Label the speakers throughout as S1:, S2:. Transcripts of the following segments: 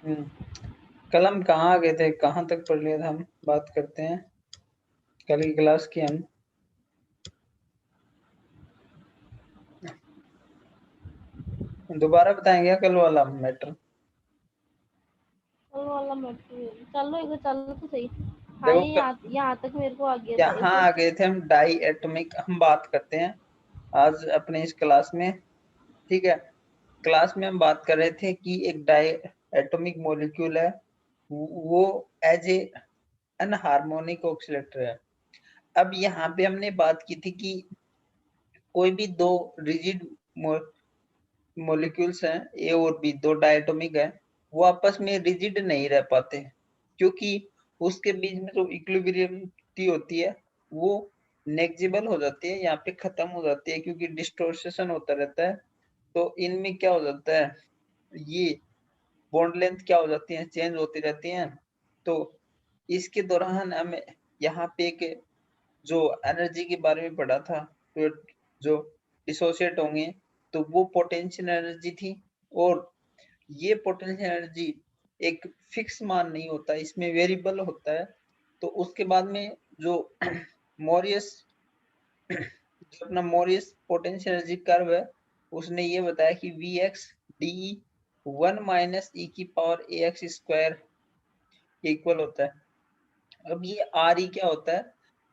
S1: कल हम कहाँ आ गए थे, कहाँ तक पढ़ लिया था हम? बात करते हैं कल की क्लास की हम। दोबारा बताएंगे कल वाला मैटर?
S2: कल वाला मटेरियल चलो एक बार चलो तो सही। हाँ
S1: देखो
S2: ये यहाँ तक मेरे को आ गया था
S1: यहाँ
S2: एक।
S1: आ गए थे हम, डाई एटॉमिक हम बात करते हैं आज अपने इस क्लास में। ठीक है, क्लास में हम बात कर रहे थे कि एक डाई एटॉमिक मॉलिक्यूल है, वो एज ए अनहार्मोनिक ऑक्सीलेटर है। अब यहाँ पे हमने बात की थी कि कोई भी दो रिजिड मॉलिक्यूल्स हैं, ए और बी, दो डायटोमिक है, वो आपस में रिजिड नहीं रह पाते क्योंकि उसके बीच में जो इक्विलिब्रियम होती है वो नेग्जिबल हो जाती है, यहाँ पे खत्म हो जाती है क्योंकि डिस्टोर्शन होता रहता है। तो इनमें क्या हो जाता है, ये बॉन्ड लेंथ क्या हो जाती है, चेंज होती रहती है। तो इसके दौरान हमें यहाँ पे एक जो एनर्जी के बारे में पढ़ा था, तो जो डिसोसिएट होंगे तो वो पोटेंशियल एनर्जी थी। और ये पोटेंशियल एनर्जी एक फिक्स मान नहीं होता, इसमें वेरिएबल होता है। तो उसके बाद में जो मोरियस जो अपना मोरियस पोटेंशियल एनर्जी कर्व है, उसने ये बताया कि we x D 1 - e⁻² equal होता है। अब ये आर ई क्या होता है,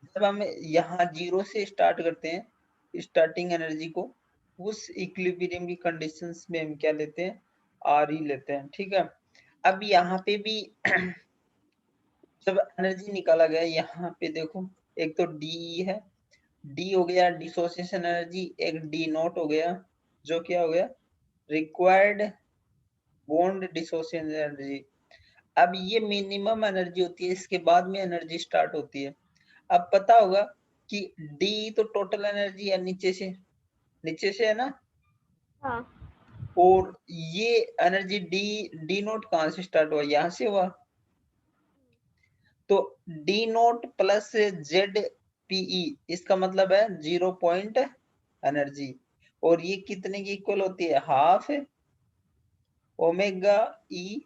S1: जब हम यहाँ जीरो से स्टार्ट करते हैं स्टार्टिंग एनर्जी को, उस इक्विलिब्रियम की कंडीशंस में हम क्या लेते हैं, आर ई लेते हैं। ठीक है, अब यहाँ पे भी जब एनर्जी निकाला गया, यहाँ पे देखो एक तो डी है, डी हो गया डिसोसिएशन एनर्जी, एक डी नॉट हो गया जो क्या हो गया, रिक्वायर्ड बॉन्ड डिसोसिएशन एनर्जी। अब ये मिनिमम एनर्जी होती है, इसके बाद में एनर्जी स्टार्ट होती है। अब पता होगा कि डी तो टोटल एनर्जी है, नीचे से है ना।
S2: हाँ
S1: और ये एनर्जी डी डी नोट कहाँ से स्टार्ट हुआ, यहाँ से हुआ। तो D naught plus Z PE, इसका मतलब है 0 पॉइंट एनर्जी। और ये कितने की इक्वल होती है, हाफ ओमेगा ई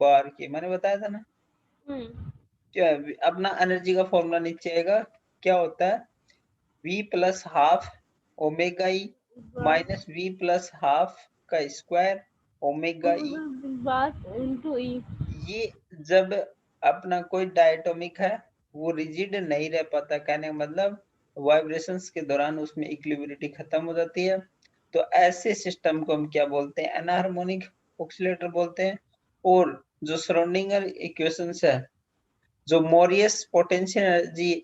S1: बार के, मैंने बताया था ना। क्या है? अपना एनर्जी का फॉर्मूला नीचे आएगा, क्या होता है, v plus half omega E minus V plus half का स्क्वायर ओमेगा ई।
S2: बात इनटू ई।
S1: ये जब अपना कोई डायटोमिक है वो रिजिड नहीं रह पाता, कहने का मतलब वाइब्रेशंस के दौरान उसमें इक्विलिब्रिटी खत्म हो जाती है। तो ऐसे सिस्टम को हम क्या बोलते हैं, अनहार्मोनिक ऑक्सीलेटर बोलते हैं। और जो सराउंडिंग इक्वेशंस है, जो मोरियस पोटेंशियल एनर्जी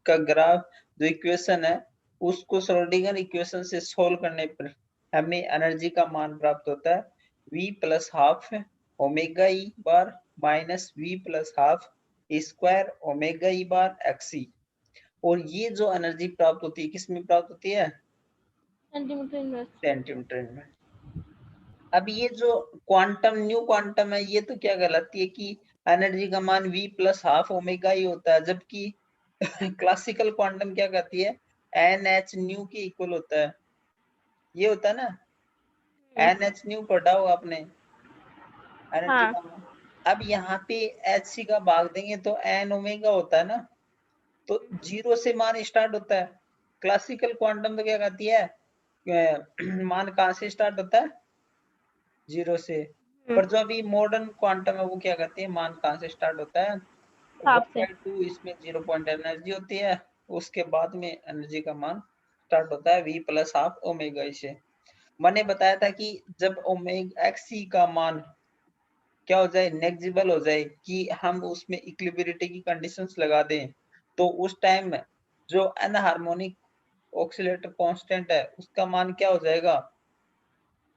S1: का ग्राफ जो इक्वेशन है, उसको श्रोडिंगर इक्वेशन से सोल्व करने पर हमें एनर्जी का मान प्राप्त होता है v plus half omega E bar minus V plus half square omega E bar एक्सी। और ये जो एनर्जी प्राप्त होती है किस में प्राप्त होती है,
S2: सेंटीमीटर इनवर्स।
S1: सेंटीमीटर में। अब ये जो क्वांटम न्यू क्वांटम है, ये तो क्या कहलाती है कि एनर्जी का मान v प्लस हाफ ओमेगा ही होता है, जबकि क्लासिकल क्वांटम क्या कहती है, एन एच न्यू के इक्वल होता है। ये होता है ना, एन एच न्यू पढ़ा होगा आपने, एनर्जी
S2: हाँ
S1: का मान। अब यहाँ पे एच सी का भाग देंगे तो एन ओमेगा होता है ना। तो जीरो से मान स्टार्ट होता है। क्लासिकल क्वांटम तो क्या कहती है, मान कहाँ से स्टार्ट होता है, जीरो से। पर जो अभी मॉडर्न क्वांटम है वो क्या कहती है, मान कहाँ से स्टार्ट होता है,
S2: हाफ से।
S1: 1/2, इसमें 0 पॉइंट एनर्जी होती है, उसके बाद में एनर्जी का मान स्टार्ट होता है v प्लस हाफ ओमेगा ई से। मैंने बताया था कि जब ओमेगा एक्सी का मान क्या हो जाए, नेग्जिबल हो जाए, कि हम उसमें इक्विलिब्रिटी की कंडीशंस लगा दें, तो उस टाइम जो अनहार्मोनिक ऑक्सीलेटर कांस्टेंट है उसका मान क्या हो जाएगा,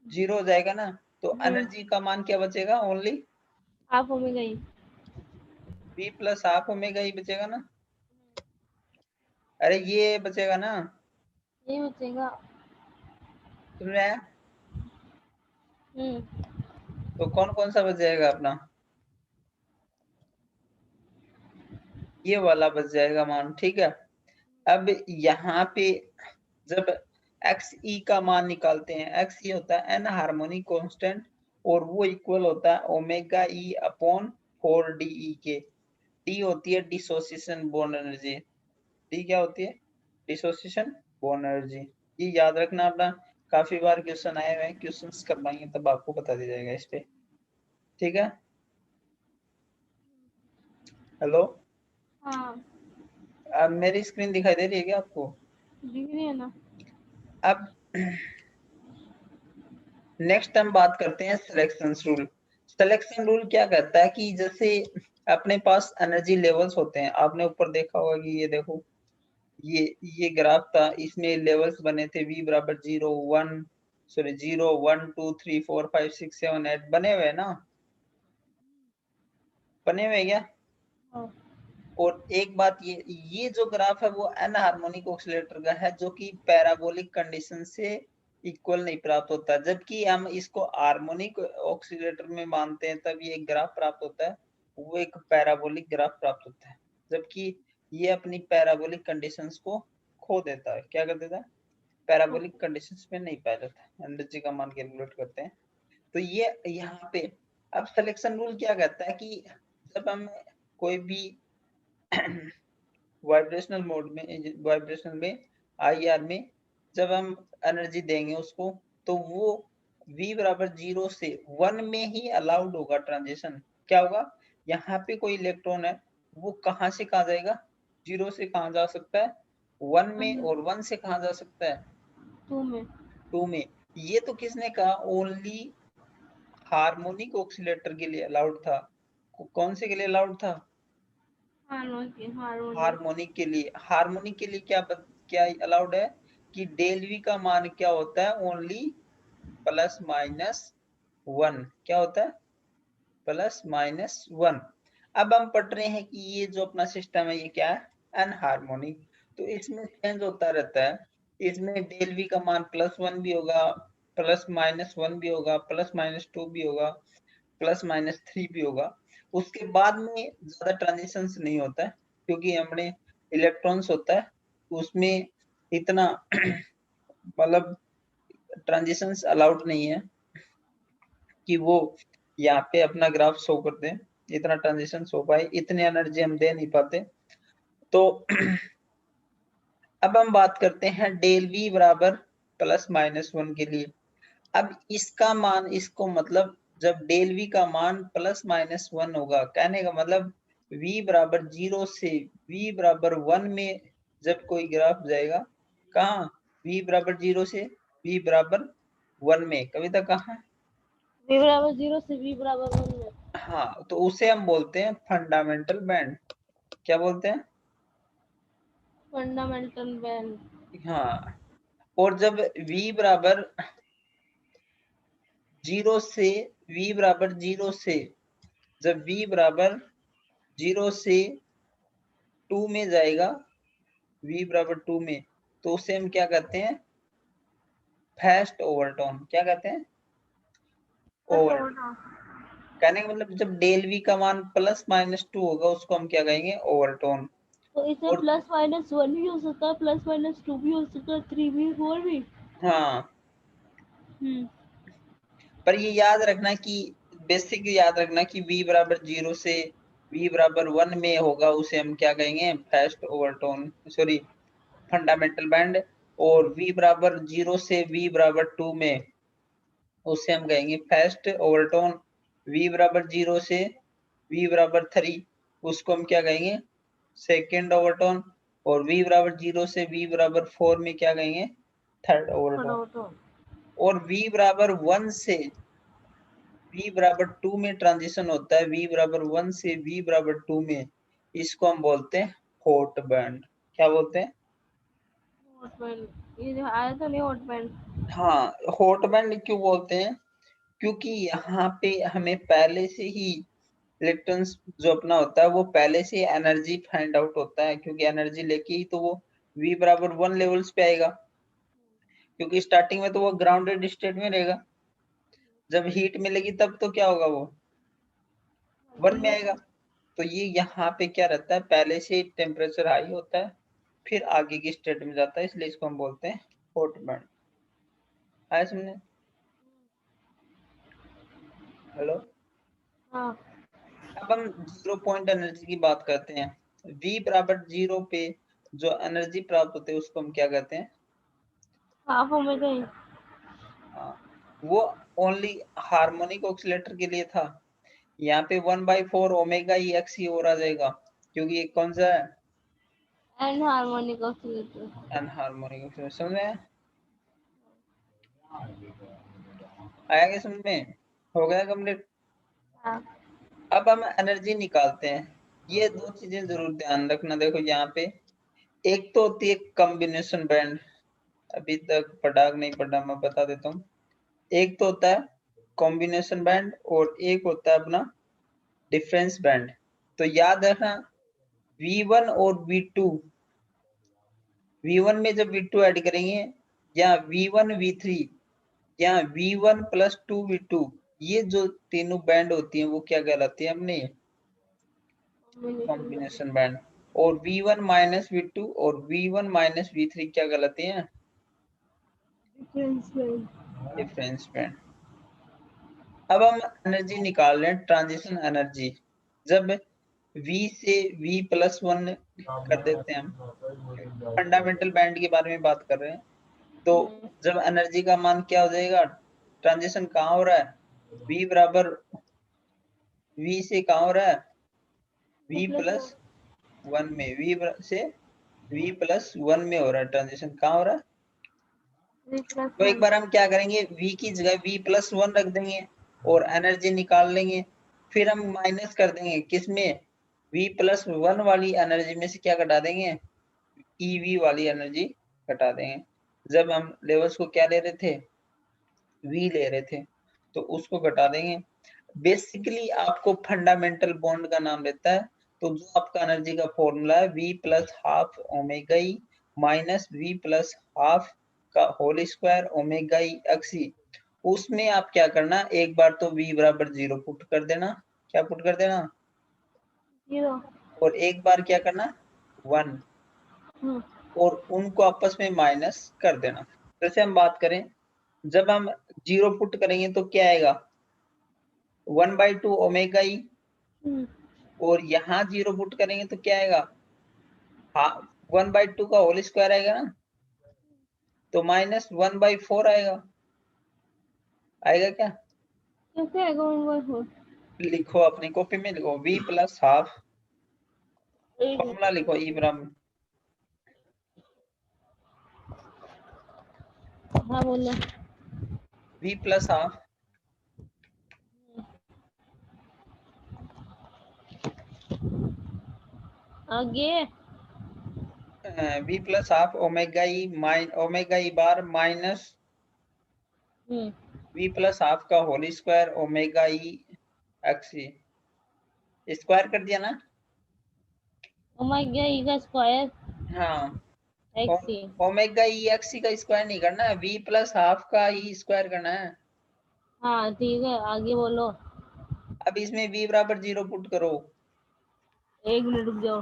S1: जीरो हो जाएगा ना। तो एनर्जी का मान क्या बचेगा, ओनली
S2: हाफ ओमेगा ई।
S1: v प्लस हाफ ओमेगा ही बचेगा ना। अरे ये बचेगा ना,
S2: ये बचेगा।
S1: सुन रहे हैं।
S2: हम्म।
S1: तो कौन कौन सा बच जाएगा अपना, ये वाला बच जाएगा मान। ठीक है, अब यहाँ पे जब एक्स ई का मान निकालते हैं, एक्स ई होता है एन हार्मोनिक कांस्टेंट और वो इक्वल होता है ओमेगा ई अपॉन 4 DE के। डी होती है डिसोसिएशन बोन एनर्जी। डी क्या होती है? Dissociation bone energy. ये याद रखना अपना, काफी बार क्वेश्चन आए हुए हैं, क्वेश्चंस करवाएंगे तब आपको बता दिया जाएगा इस पे। ठीक है, हेलो,
S2: हाँ
S1: अब मेरी स्क्रीन दिखाई दे रही है क्या आपको?
S2: दिख रही है ना।
S1: अब नेक्स्ट हम बात करते हैं सिलेक्शन रूल। सिलेक्शन रूल क्या कहता है कि जैसे अपने पास एनर्जी लेवल्स होते हैं, आपने ऊपर देखा होगा कि ये देखो, ये ग्राफ था, इसमें लेवल्स बने थे v बराबर 0 1 2 3 4 5 6 7 8 बने हुए हैं ना, बने हुए हैं क्या?
S2: हाँ।
S1: और एक बात, ये जो ग्राफ है वो एन हार्मोनिक ऑसिलेटर का है, जो कि पैराबोलिक कंडीशन से इक्वल नहीं प्राप्त होता, जबकि हम इसको हार्मोनिक ऑसिलेटर में मानते हैं तब ये एक ग्राफ प्राप्त होता है, वो एक पैराबोलिक ग्राफ प्राप्त होता है, जबकि ये अपनी पैराबोलिक कंडीशंस को खो देता है। क्या कर देता है? पैराबोलिक कंडीशंस में नहीं पाया जाता, एनर्जी का मान कैलकुलेट करते हैं। तो ये यहाँ पे अब सिलेक्शन रूल क्या कहता है कि जब हम कोई भी वाइब्रेशनल मोड में, वाइब्रेशनल में, आईआर में जब हम एनर्जी देंगे उसको, तो वो v बराबर 0 से 1 में ही अलाउड होगा ट्रांजिशन। क्या होगा? यहाँ पे कोई इलेक्ट्रॉन है, वो कहाँ से कहाँ जाएगा? 0 से कहाँ जा सकता है? 1 में, और 1 से कहाँ जा सकता है?
S2: 2 में।
S1: 2 में। ये तो किसने कहा? ओनली हार्मोनिक ऑक्सीलेटर के लिए अलाउड था। कौन से के लिए अलाउड था?
S2: हार्मोनिक।
S1: हार्मोनिक के लिए। हार्मोनिक के लिए क्या अलाउड है कि डेल वी का मान क्या होता है? ओनली ±1। क्या होता है? +-1। अब हम पढ़ रहे हैं कि ये जो अपना सिस्टम है ये क्या है? अनहार्मोनिक। तो इसमें चेंज होता रहता है, इसमें डेल वी का मान +1 भी होगा, +-1 भी होगा, +-2 भी होगा, +-3 भी होगा। उसके बाद में ज्यादा ट्रांजिशंस नहीं होता है, क्योंकि हमने इलेक्ट्रॉन्स होता है उसमें इतना मतलब ट्रांजिशंस अलाउड नहीं है कि वो यहाँ पे अपना ग्राफ शो कर दें, इतना ट्रांजिशन हो पाए, इतनी एनर्जी हम दे नहीं पाते। तो अब हम बात करते हैं डेल वी बराबर +-1 के लिए। अब इसका मान, इसको मतलब जब डेल वी का मान +-1 होगा, कहने का मतलब v बराबर 0 से v बराबर 1 में जब कोई ग्राफ जाएगा, कहाँ? v बराबर 0 से v बराबर 1 में, कविता कहाँ?
S2: v बराबर 0 से v बराबर 1 में।
S1: हाँ, तो उसे हम बोलते हैं फंडामेंटल बैंड। क्या बोलते हैं?
S2: Fundamental band.
S1: हाँ। और जब v बराबर 0 से v बराबर 0 से, जब v बराबर 0 से 2 में जाएगा, v बराबर 2 में, तो उसे हम क्या कहते हैं? Fast overtone. क्या कहते हैं? ओवर। कहने का मतलब जब डेल v का मान +-2 होगा उसको हम क्या कहेंगे? ओवरटोन।
S2: तो इसमें
S1: और
S2: +-1 भी हो सकता है, +-2 भी हो सकता है, 3 भी, 4 भी।
S1: हाँ,
S2: हम्म।
S1: पर ये याद रखना कि, बेसिक याद रखना कि v बराबर 0 से v बराबर 1 में होगा उसे हम क्या कहेंगे? Fast overtone, sorry, fundamental band. और v बराबर 0 से v बराबर 2 में उसे हम कहेंगे फास्ट ओवरटोन। v बराबर 0 से v बराबर 3 उसको हम क्या कहेंगे? Second overtone. और v बराबर 0 से v बराबर 4 में क्या कहेंगे? Third overtone. और v बराबर 1 से v बराबर 2 में ट्रांजिशन होता है, v बराबर 1 से v बराबर 2 में, इसको हम बोलते हैं हॉट बैंड। क्या बोलते हैं?
S2: Hot band. ये जो आया था नहीं हॉट बैंड।
S1: हाँ, हॉट बैंड क्यों बोलते हैं? क्योंकि यहाँ पे हमें पहले से ही इलेक्ट्रॉन्स जो अपना होता है वो पहले से एनर्जी फाइंड आउट होता है, क्योंकि एनर्जी लेके ही तो वो v बराबर 1 लेवल्स पे आएगा, क्योंकि स्टार्टिंग में तो वो ग्राउंडेड स्टेट में रहेगा, जब हीट मिलेगी तब तो क्या होगा? वो 1 में आएगा। तो ये यहाँ पे क्या रहता है, पहले से टेम्परेचर हाई होता है, फिर आगे की स्टेट में जाता है, इसलिए इसको हम बोलते हैं हॉट बैंड। आया समझे? हेलो,
S2: हाँ
S1: अब हम 0 पॉइंट एनर्जी की बात करते हैं। V बराबर 0 पे जो एनर्जी प्राप्त होती है उसको हम क्या कहते हैं?
S2: हाफ ओमेगा ई।
S1: हाँ, वो ओनली हार्मोनिक ऑसिलेटर के लिए था। यहाँ पे 1/4 ओमेगा ई एक्स ही और आ जाएगा, क्योंकि ये कौन सा है?
S2: And harmonic oscillator.
S1: Anharmonic oscillator. समझ में आया क्या? समझ में हो गया कंप्लीट?
S2: हाँ।
S1: अब हम एनर्जी निकालते हैं। ये दो चीजें जरूर ध्यान रखना। देखो यहाँ पे एक तो होती है कॉम्बिनेशन बैंड, अभी तक पढ़ा नहीं पढ़ा मैं बता देता हूँ। एक तो होता है कॉम्बिनेशन बैंड और एक होता है अपना डिफरेंस बैंड। तो याद रखना V1 और V2, V1 में जब V2 ऐड करेंगे या V1 V3 या V1 प्लस 2V2, ये जो तीनों बैंड होती हैं वो क्या कहलाती है अपने? Combination band. और V1 माइनस V2 और V1 माइनस V3 क्या कहलाती हैं?
S2: Difference band.
S1: Difference band. अब हम एनर्जी निकाल रहे हैं, ट्रांजिशन एनर्जी। जब V से V प्लस 1 कर देते हैं हम, फंडामेंटल बैंड के बारे में बात कर रहे हैं, तो जब एनर्जी का मान क्या हो जाएगा? ट्रांजिशन कहाँ हो रहा है? V बराबर V से कहाँ हो रहा है? V प्लस 1 में। से V प्लस 1 में हो रहा है ट्रांजिशन। कहाँ हो रहा है? तो एक बार हम क्या करेंगे, V की जगह V प्लस 1 रख देंगे और एनर्जी निकाल लेंगे। फिर हम माइनस कर देंगे किसमें? V प्लस 1 वाली एनर्जी में से क्या घटा देंगे? EV वाली एनर्जी घटा देंगे। जब हम लेवल्स को क्या ले रहे थे? V ले रहे थे, तो उसको घटा देंगे। बेसिकली आपको फंडामेंटल बॉन्ड का नाम लेता है। तो जो आपका एनर्जी का फॉर्मूला है V plus half omega E minus V plus half का whole square omega E XC, उसमें आप क्या करना, एक बार तो V बराबर 0 पुट कर देना। क्या पुट कर देना?
S2: 0।
S1: और एक बार क्या करना? 1। और उनको आपस में माइनस कर देना। जैसे हम बात करें, जब हम 0 पुट करेंगे तो क्या आएगा? 1/2 ओमेगा ई। और यहाँ 0 पुट करेंगे तो क्या आएगा? हाँ, 1/2 का होल स्क्वायर आएगा ना, तो माइनस 1/4 आएगा। आएगा क्या?
S2: कैसे आएगा 1/4?
S1: लिखो अपनी कॉपी में, लिखो V प्लस हाफ, फॉर्मूला लिखो E बराबर।
S2: हाँ बोलो।
S1: V प्लस हाफ
S2: आगे।
S1: V plus half omega E omega E bar minus V plus half का whole square omega E x E. Square कर दिया ना?
S2: ओमेगा ई का स्क्वायर
S1: हाँ,
S2: x E.
S1: Omega E x E का स्क्वायर नहीं करना है, V प्लस हाफ का ही स्क्वायर करना है।
S2: हाँ ठीक है, आगे बोलो।
S1: अब इसमें V बराबर 0 पुट करो।
S2: 1 मिनट रुक जाओ।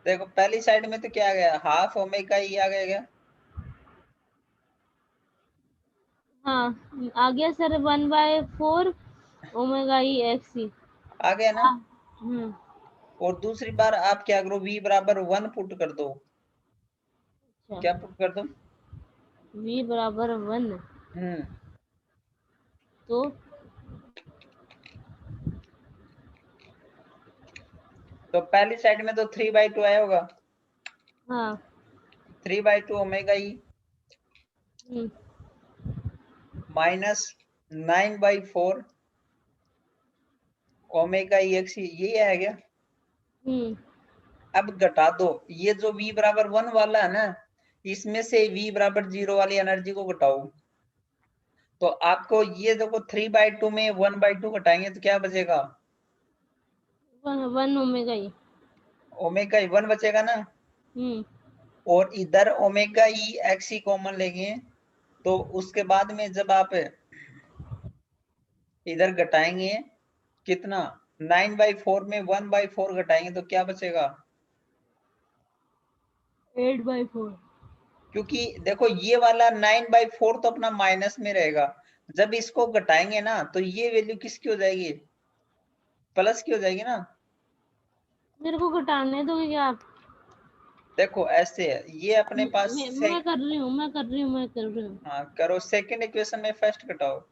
S1: देखो पहली साइड में तो क्या आ गया? हाफ ओमेगा ई आ गया क्या?
S2: हाँ आ गया सर, 1/4 ओमेगा ई एक्स ई।
S1: आ गया ना?
S2: हम्म।
S1: और दूसरी बार आप क्या करो, V बराबर 1 पुट कर दो।
S2: अच्छा,
S1: क्या पुट कर दो?
S2: v बराबर 1।
S1: हम्म
S2: तो
S1: तो पहली साइड में तो 3/2 आया होगा।
S2: हाँ।
S1: 3/2 ओमेगा ई
S2: हम्म।
S1: माइनस 9/4 ओमेगा ई एक्स, यही आया गया।
S2: हम्म।
S1: अब घटा दो, ये जो V बराबर 1 वाला है ना, इसमें से V बराबर 0 वाली एनर्जी को घटाओ। तो आपको ये देखो 3/2 में 1/2 घटाएंगे तो क्या बचेगा?
S2: 1 ओमेगा ई।
S1: ओमेगा ई 1 बचेगा ना।
S2: हम्म।
S1: और इधर ओमेगा ई एक्स ही कॉमन लेंगे, तो उसके बाद में जब आप इधर घटाएंगे कितना, 9/4 में 1/4 घटाएंगे तो क्या बचेगा?
S2: 8/4।
S1: क्योंकि देखो ये वाला 9/4 तो अपना माइनस में रहेगा, जब इसको घटाएंगे ना तो ये वैल्यू किसकी हो जाएगी, प्लस की हो जाएगी ना।
S2: मेरे को घटाने दोगे क्या आप?
S1: देखो ऐसे है, ये अपने पास
S2: मैं कर रही हूँ, मैं कर रही हूँ, मैं कर रही हूँ।
S1: हाँ करो, सेकंड इक्वेशन में फर्स्ट घटाओ।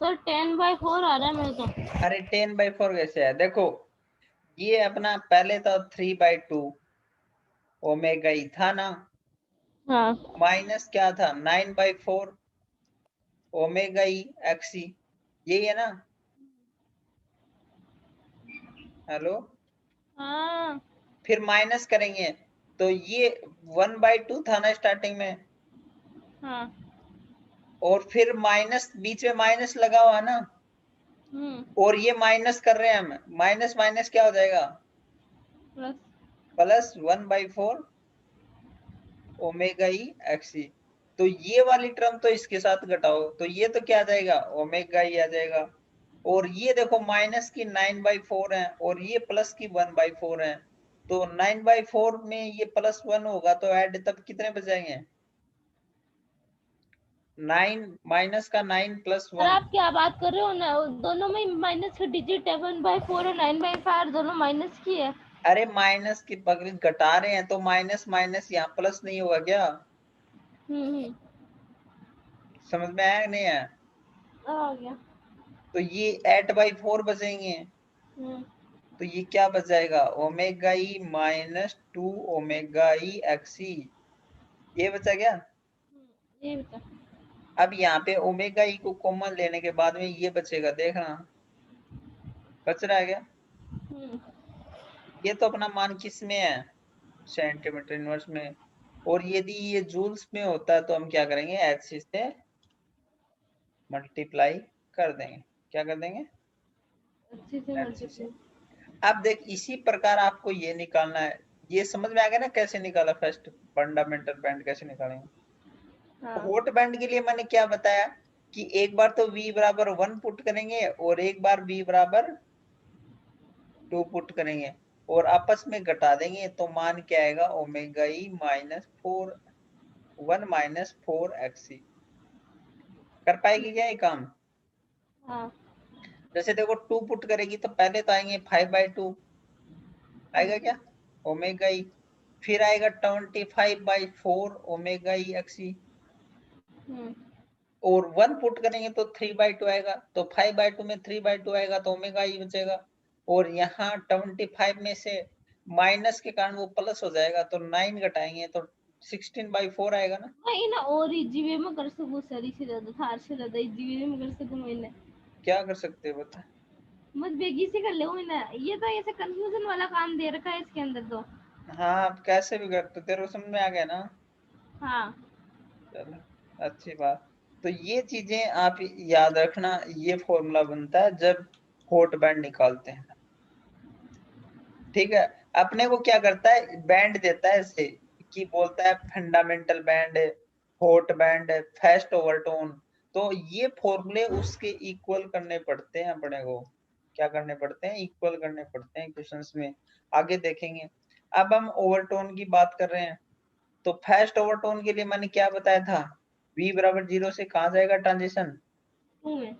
S2: सर 10/4 आ रहा है मेरे तो।
S1: अरे 10/4 कैसे है, देखो ये अपना पहले तो 3/2 ओमेगा ई था ना,
S2: हाँ
S1: माइनस क्या था 9/4 ओमेगा ई एक्सी, यही है ना। हेलो,
S2: हाँ
S1: फिर माइनस करेंगे तो ये 1/2 था ना स्टार्टिंग में,
S2: हाँ।
S1: और फिर माइनस, बीच में माइनस लगा हुआ ना, और ये माइनस कर रहे हैं हम, माइनस माइनस क्या हो जाएगा,
S2: plus.
S1: Plus 1/4 omega E XC. तो ये वाली टर्म तो इसके साथ घटाओ तो ये तो क्या आ जाएगा, ओमेगा ई आ जाएगा। और ये देखो माइनस की 9/4 है और ये प्लस की 1/4 है, तो 9/4 में ये +1 होगा तो ऐड तब कितने बचाएंगे, 9 माइनस का 9 प्लस
S2: सर
S1: 1।
S2: आप क्या बात कर रहे हो ना, दोनों में माइनस का डिजिट है, 1/4 और 9/5 दोनों माइनस की है।
S1: अरे माइनस की पकड़ घटा रहे हैं तो माइनस माइनस यहाँ प्लस नहीं होगा क्या,
S2: हम्म।
S1: समझ में आया नहीं है।
S2: आ गया।
S1: तो ये 8/4 बचेंगे,
S2: हम्म।
S1: तो ये क्या बच जाएगा, ओमेगा ई -2 ओमेगा ई एक्सी, ये बचा क्या।
S2: ये बता।
S1: अब यहाँ पे ओमेगा ई को कॉमन लेने के बाद में ये बचेगा, देखना बच रहा है क्या।
S2: हम्म।
S1: ये तो अपना मान किस में है, सेंटीमीटर इनवर्स में, और यदि ये जूल्स में होता है तो हम क्या करेंगे, एक्सिस से मल्टीप्लाई कर देंगे, क्या कर देंगे,
S2: अच्छे से
S1: एक्सिस से।
S2: मल्टीप्लाई।
S1: अब देख इसी प्रकार आपको ये निकालना है, ये समझ में आ गया ना कैसे निकाला, फर्स्ट फंडामेंटल बैंड कैसे निकालेंगे।
S2: हाँ।
S1: हॉट बैंड के लिए मैंने क्या बताया कि एक बार तो v बराबर 1 पुट करेंगे और एक बार v बराबर 2 पुट करेंगे और आपस में घटा देंगे तो मान क्या आएगा, ओमेगा ई -4 1 -4 एक्सी। कर पाएगी क्या ये काम।
S2: हाँ।
S1: जैसे देखो 2 पुट करेगी तो पहले तो आएंगे 5/2 आएगा क्या, ओमेगा ई, फिर आएगा 25/4 ओमेगा ई एक्सी,
S2: हम्म।
S1: और 1 पुट करेंगे तो 3/2 आएगा, तो 5/2 में 3/2 आएगा तो ओमेगा ई बचेगा। और यहाँ 25 में से माइनस के कारण वो प्लस हो जाएगा तो 9 घटाएंगे तो 16/4 आएगा ना।
S2: मैं ना और इजी वे में कर सकूँ सर, इससे ज्यादा थार से ज्यादा इजी वे में कर सकूँ मैंने।
S1: क्या कर सकते हो बता।
S2: मत बेगी से कर ले ना, ये तो ऐसे कंफ्यूजन वाला काम दे रखा है इसके अंदर तो।
S1: हाँ आप कैसे भी करते, तेरे को समझ में आ गया ना।
S2: हाँ।
S1: चलो अच्छी बात। तो ये चीजें आप याद रखना, ये फॉर्मूला बनता है जब हॉट बैंड निकालते हैं, ठीक है। अपने को क्या करता है, बैंड देता है ऐसे कि बोलता है fundamental band, hot band, fast overtone, तो ये फॉर्मूले उसके इक्वल करने पड़ते हैं अपने को, क्या करने पड़ते हैं, इक्वल करने पड़ते हैं क्वेश्चंस में, आगे देखेंगे। अब हम ओवरटोन की बात कर रहे हैं, तो फास्ट ओवरटोन के लिए मैंने क्या बताया था, v बराबर 0 से कहाँ जाएगा ट्रांजिशन,
S2: 2 में।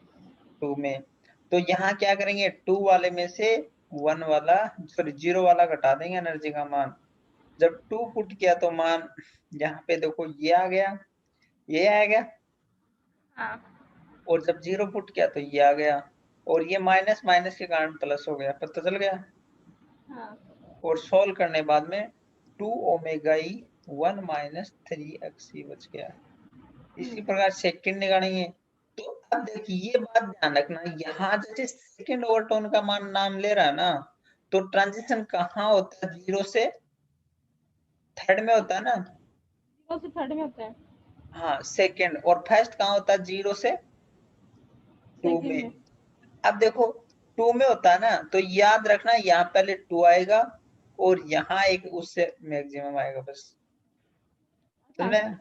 S1: 2 में। तो यहाँ क्या करेंगे, 2 वाले में से 1 वाला, सॉरी 0 वाला घटा देंगे एनर्जी का मान। जब 2 पुट किया तो मान यहाँ पे देखो ये आ गया, ये आ गया,
S2: हाँ।
S1: और जब 0 पुट किया तो ये आ गया, और ये माइनस माइनस के कारण प्लस हो गया, पता चल गया।
S2: हाँ।
S1: और सोल्व करने बाद में 2 ओमेगा ई 1 -3 एक्सी बच गया। इसी प्रकार सेकंड निकालेंगे। तो अब देखिए ये बात ध्यान रखना, यहाँ जैसे सेकंड ओवरटोन का मान नाम ले रहा है ना, तो ट्रांजिशन कहाँ होता है, 0 से थर्ड में होता है ना।
S2: 0 से 3rd में होता है।
S1: हाँ सेकंड, और फर्स्ट कहाँ होता है, 0 से 2 में। अब देखो 2 में होता है ना, तो याद रखना यहाँ पहले 2 आएगा और यहाँ एक उससे मैक्सिमम आएगा, बस समझ में?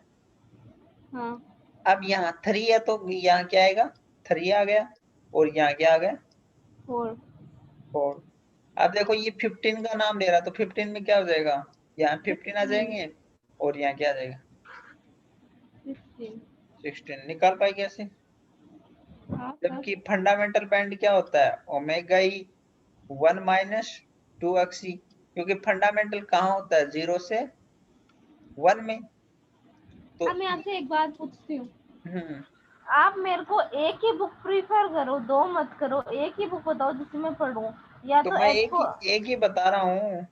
S2: हाँ।
S1: अब यहाँ 3 है तो यहाँ क्या आएगा, 3 आ गया, और यहाँ क्या आ गया,
S2: 4।
S1: 4। अब देखो ये 15 का नाम ले रहा, तो 15 में क्या हो जाएगा, यहाँ 15 आ जाएंगे और यहाँ क्या आ जाएगा, 16। निकाल पाए कैसे?
S2: हाँ
S1: जबकि फंडामेंटल बैंड क्या होता है, ओमेगा ई 1 माइनस 2 एक्सी, क्योंकि फंडामेंटल कहाँ होता है, 0 से 1 में। तो
S2: अब मैं आपसे एक बात पूछती हूँ,
S1: हम्म
S2: आप मेरे को एक ही बुक प्रीफर करो, दो मत करो, एक ही बुक बताओ जिससे मैं पढूं। या
S1: तो
S2: तो
S1: मैं
S2: एच को,
S1: एक ही बता रहा हूँ।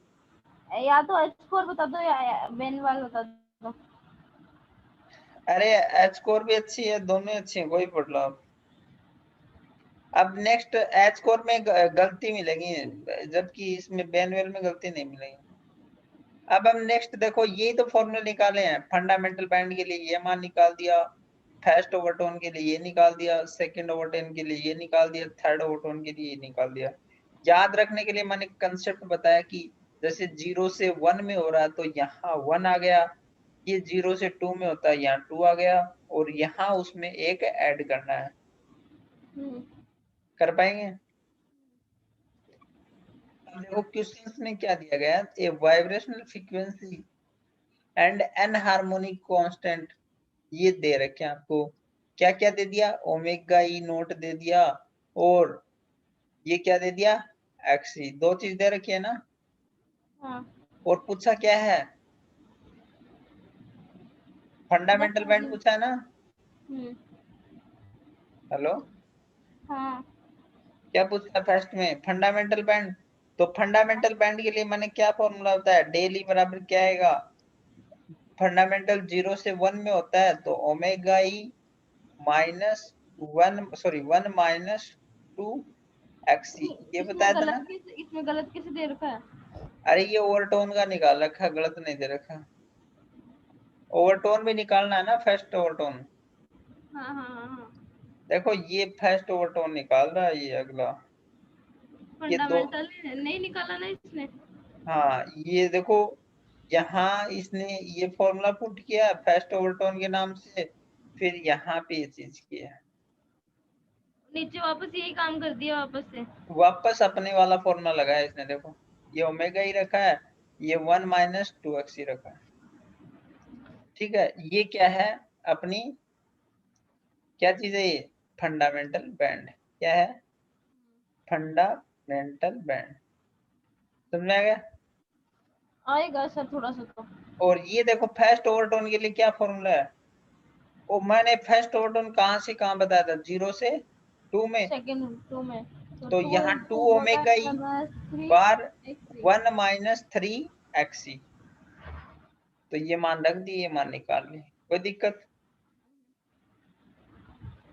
S2: या तो एच स्कोर बता दो या बेनवाल बता दो।
S1: अरे एच कोर भी अच्छी है, दोनों अच्छी है, कोई पढ़ लो आप। अब नेक्स्ट एच कोर में गलती मिलेगी, जबकि इसमें बेनवेल में गलती नहीं मिलेगी। अब हम नेक्स्ट देखो, यही तो फॉर्मूले निकाले हैं, फंडामेंटल बैंड के लिए ये मान निकाल दिया, फर्स्ट ओवरटोन के लिए ये निकाल दिया, सेकंड ओवरटोन के लिए ये निकाल दिया, थर्ड ओवरटोन के लिए ये निकाल दिया। याद रखने के लिए मैंने कंसेप्ट बताया कि जैसे 0 से 1 में हो रहा है तो यहाँ 1 आ गया, ये 0 से 2 में होता है यहाँ 2 आ गया, और यहाँ उसमें एक ऐड करना है। कर पाएंगे? अब देखो क्वेश्चंस में क्या दिया गया है, a vibrational frequency and anharmonic constant, ये दे रखे हैं आपको। क्या क्या दे दिया, ओमेगा ई नोट दे दिया, और ये क्या दे दिया, एक्सी, दो चीज दे रखी है ना।
S2: हाँ।
S1: और पूछा क्या है, फंडामेंटल बैंड पूछा है ना। हेलो,
S2: हाँ।
S1: क्या पूछा फर्स्ट में, फंडामेंटल बैंड। तो फंडामेंटल बैंड के लिए मैंने क्या फॉर्मूला बताया, डेली बराबर क्या आएगा, फंडामेंटल 0 से 1 में होता है तो omega E minus 1 minus 2 XC, ये
S2: इसमें
S1: बताया था
S2: गलत
S1: ना।
S2: इसमें गलत किसे दे रखा है?
S1: अरे ये ओवरटोन का निकाल रखा, गलत नहीं दे रखा। ओवरटोन भी निकालना है ना, फर्स्ट ओवरटोन।
S2: हाँ हाँ हाँ हाँ।
S1: देखो ये फर्स्ट ओवरटोन निकाल रहा है, ये अगला, ये दो,
S2: फंडामेंटल नहीं निकाला ना इसने।
S1: हाँ ये देखो, यहाँ इसने ये फॉर्मूला पुट किया फर्स्ट ओवरटोन के नाम से, फिर यहाँ पे ये चीज किया,
S2: नीचे वापस यही काम कर दिया वापस से।
S1: वापस अपने वाला फॉर्मूला लगाया इसने। देखो ये ओमेगा ही रखा है, ये 1 माइनस 2 एक्स ही रखा है। ठीक है, ये क्या है अपनी, क्या चीज है ये, फंडामेंटल बैंड। क्या है, फंडामेंटल बैंड। समझ में आ गया?
S2: आएगा सर थोड़ा सा तो।
S1: और ये देखो फर्स्ट ओवरटोन के लिए क्या फॉर्मूला है, वो मैंने फर्स्ट ओवरटोन कहाँ से कहाँ बताया था, 0 से 2 में।
S2: सेकंड 2 में
S1: तो
S2: टू
S1: यहाँ 2
S2: ओमेगा
S1: ओमेगा ई
S2: माइनस 3
S1: बार
S2: एक्स।
S1: 1 माइनस 3 एक्सी, तो ये मान रख दी, ये मान निकाल ली, कोई दिक्कत।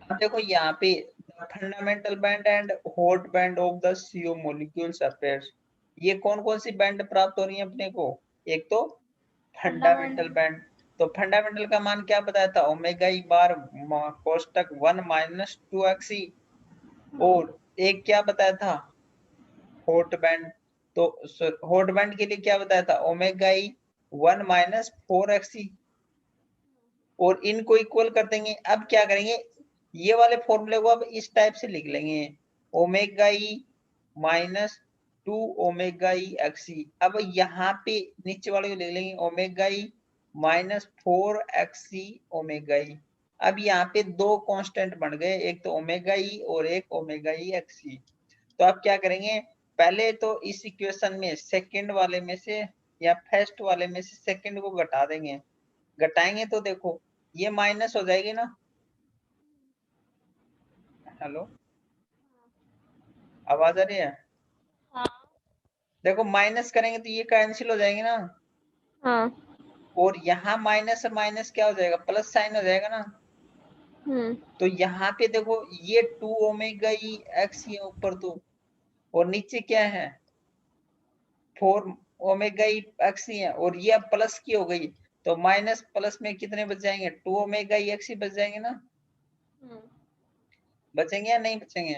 S1: अब देखो यहाँ पे fundamental band and hot band of the CO molecules appears, ये कौन कौन सी बैंड प्राप्त हो रही है अपने को, एक तो फंडामेंटल
S2: फंडामेंटल।
S1: बैंड। तो फंडामेंटल का मान क्या बताया था, ओमेगा ई बार कोष्टक 1 माइनस 2 एक्सी, और एक क्या बताया था, हॉट बैंड। तो हॉट बैंड के लिए क्या बताया था, ओमेगा ई 1 माइनस 4 एक्सी, और इनको इक्वल कर देंगे। अब क्या करेंगे, ये वाले फॉर्मूले को अब इस टाइप से लिख लेंगे, omega E minus 2 omega E XC. अब यहाँ पे नीचे वाले को लिख लेंगे omega E minus 4 XC omega ई। अब यहाँ पे दो कांस्टेंट बन गए, एक तो ओमेगा ई और एक ओमेगा ई एक्सी। तो आप क्या करेंगे, पहले तो इस इक्वेशन में सेकंड वाले में से या फर्स्ट वाले में से सेकंड को घटा देंगे, घटाएंगे तो देखो ये माइनस हो जाएगी ना। हेलो, आवाज आ रही है?
S2: हाँ
S1: देखो माइनस करेंगे तो ये कैंसिल हो जाएंगे ना,
S2: हाँ।
S1: और यहाँ माइनस और माइनस क्या हो जाएगा, प्लस साइन हो जाएगा ना। तो यहाँ पे देखो ये 2 ओमेगा ई एक्स है ऊपर तो, और नीचे क्या है, 4 ओमेगा ई एक्स है, और ये अब प्लस की हो गई, तो माइनस प्लस में कितने बच जाएंगे, 2 ओमेगा ई एक्स बच जाएंगे ना। बचेंगे या नहीं बचेंगे?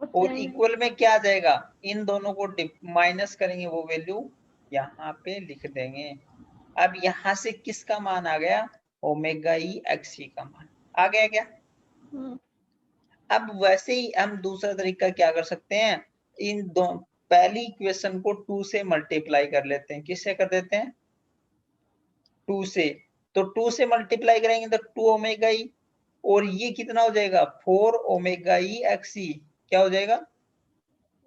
S2: बच
S1: और
S2: जाएंगे।
S1: इक्वल में क्या आ जाएगा, इन दोनों को माइनस करेंगे, वो वैल्यू यहाँ पे लिख देंगे। अब यहाँ से किसका मान आ गया, ओमेगा ई एक्स ई का मान आ गया क्या? अब वैसे ही हम दूसरा तरीका क्या कर सकते हैं, इन दो पहली इक्वेशन को 2 से मल्टीप्लाई कर लेते हैं। किससे कर देते हैं? 2 से। तो 2 से मल्टीप्लाई करेंगे तो 2 ओमेगा ई, और ये कितना हो जाएगा, 4 ओमेगा ई एक्स ई। क्या हो जाएगा?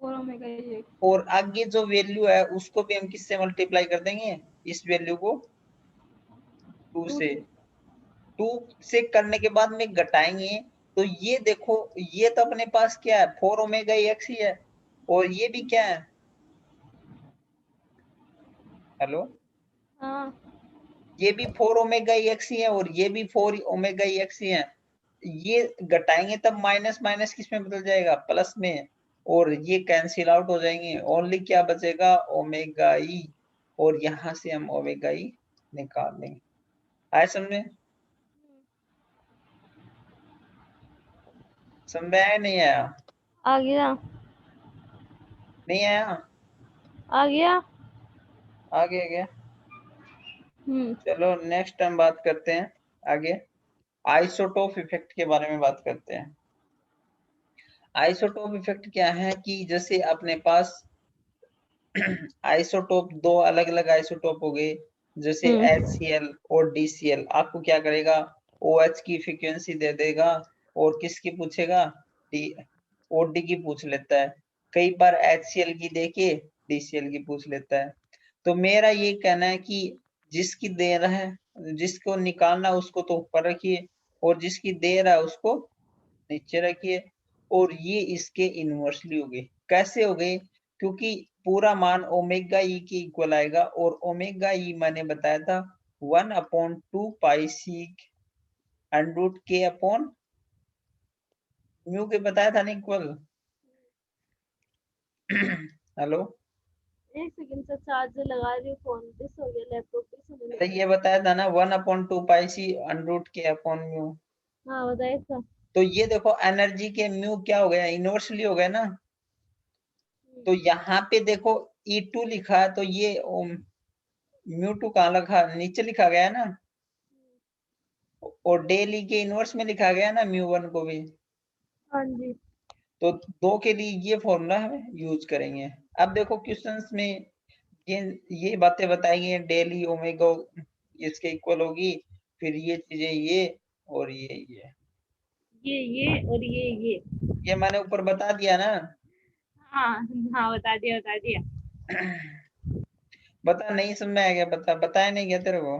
S2: 4 ओमेगा ई।
S1: और आगे जो वैल्यू है उसको भी हम किससे मल्टीप्लाई कर देंगे, इस वैल्यू को 2 से। 2 से करने के बाद में घटाएंगे, तो ये देखो, ये तो अपने पास क्या है, 4 ओमेगा एक्स ही है, और ये भी क्या है, हेलो,
S2: हाँ।
S1: ये भी 4 ओमेगा एक्स ही है, और ये भी 4 ओमेगा एक्स ही है। ये घटाएंगे तब माइनस माइनस किस में बदल जाएगा, प्लस में, और ये कैंसिल आउट हो जाएंगे, ओनली क्या बचेगा, ओमेगा ई, और यहां से हम ओमेगा ई निकाल लेंगे। आया समझ में? समझ में आया नहीं आया?
S2: आ गया।
S1: नहीं आया?
S2: आ गया।
S1: आ गया क्या? चलो नेक्स्ट हम बात करते हैं आगे, आइसोटोप इफेक्ट के बारे में बात करते हैं। आइसोटोप इफेक्ट क्या है कि जैसे अपने पास आइसोटोप, दो अलग अलग आइसोटोप हो गए, जैसे HCl और DCl। आपको क्या करेगा, OH की फ्रीक्वेंसी दे देगा, और किसकी पूछेगा, OD की पूछ लेता है। कई बार HCl की देके DCl की पूछ लेता है। तो मेरा ये कहना है कि जिसकी दे रहा है, जिसको निकालना उसको तो ऊपर रखिए, और जिसकी दे रहा है उसको नीचे रखिए। और ये इसके इनवर्सली हो गए। कैसे हो गए? क्योंकि पूरा मान ओमेगा ई के इक्वल आएगा, और ओमेगा ई मैंने बताया था 1/2 पाई सीक अंडरूट के अपॉन म्यू के, बताया था ना इक्वल। हेलो,
S2: एक सेकंड से चार्ज लगा रही हूँ, फोन डिस हो गया, लैपटॉप डिस होने
S1: अरे
S2: लगा।
S1: ये बताया था ना 1/2 पाई सी अंडरूट के अपॉन म्यू।
S2: हाँ बताइए सर।
S1: तो ये देखो एनर्जी के म्यू क्या हो गया, इनवर्सली हो गया ना। तो यहाँ पे देखो E2 लिखा है, तो ये म्यू2 कहाँ लिखा, नीचे लिखा गया है ना, और डेली के इनवर्स में लिखा गया ना म्यू1 को भी।
S2: हाँ जी।
S1: तो दो के लिए ये फॉर्मूला हम यूज करेंगे। अब देखो क्वेश्चंस में ये बातें बताई गई, डेली ओमेगा इसके इक्वल होगी, फिर ये चीजें ये, और
S2: ये और ये।
S1: मैंने ऊपर बता दिया ना।
S2: हाँ हाँ, बता दिया बता दिया।
S1: बता, नहीं समझ में आ गया? बताया नहीं गया तेरे को?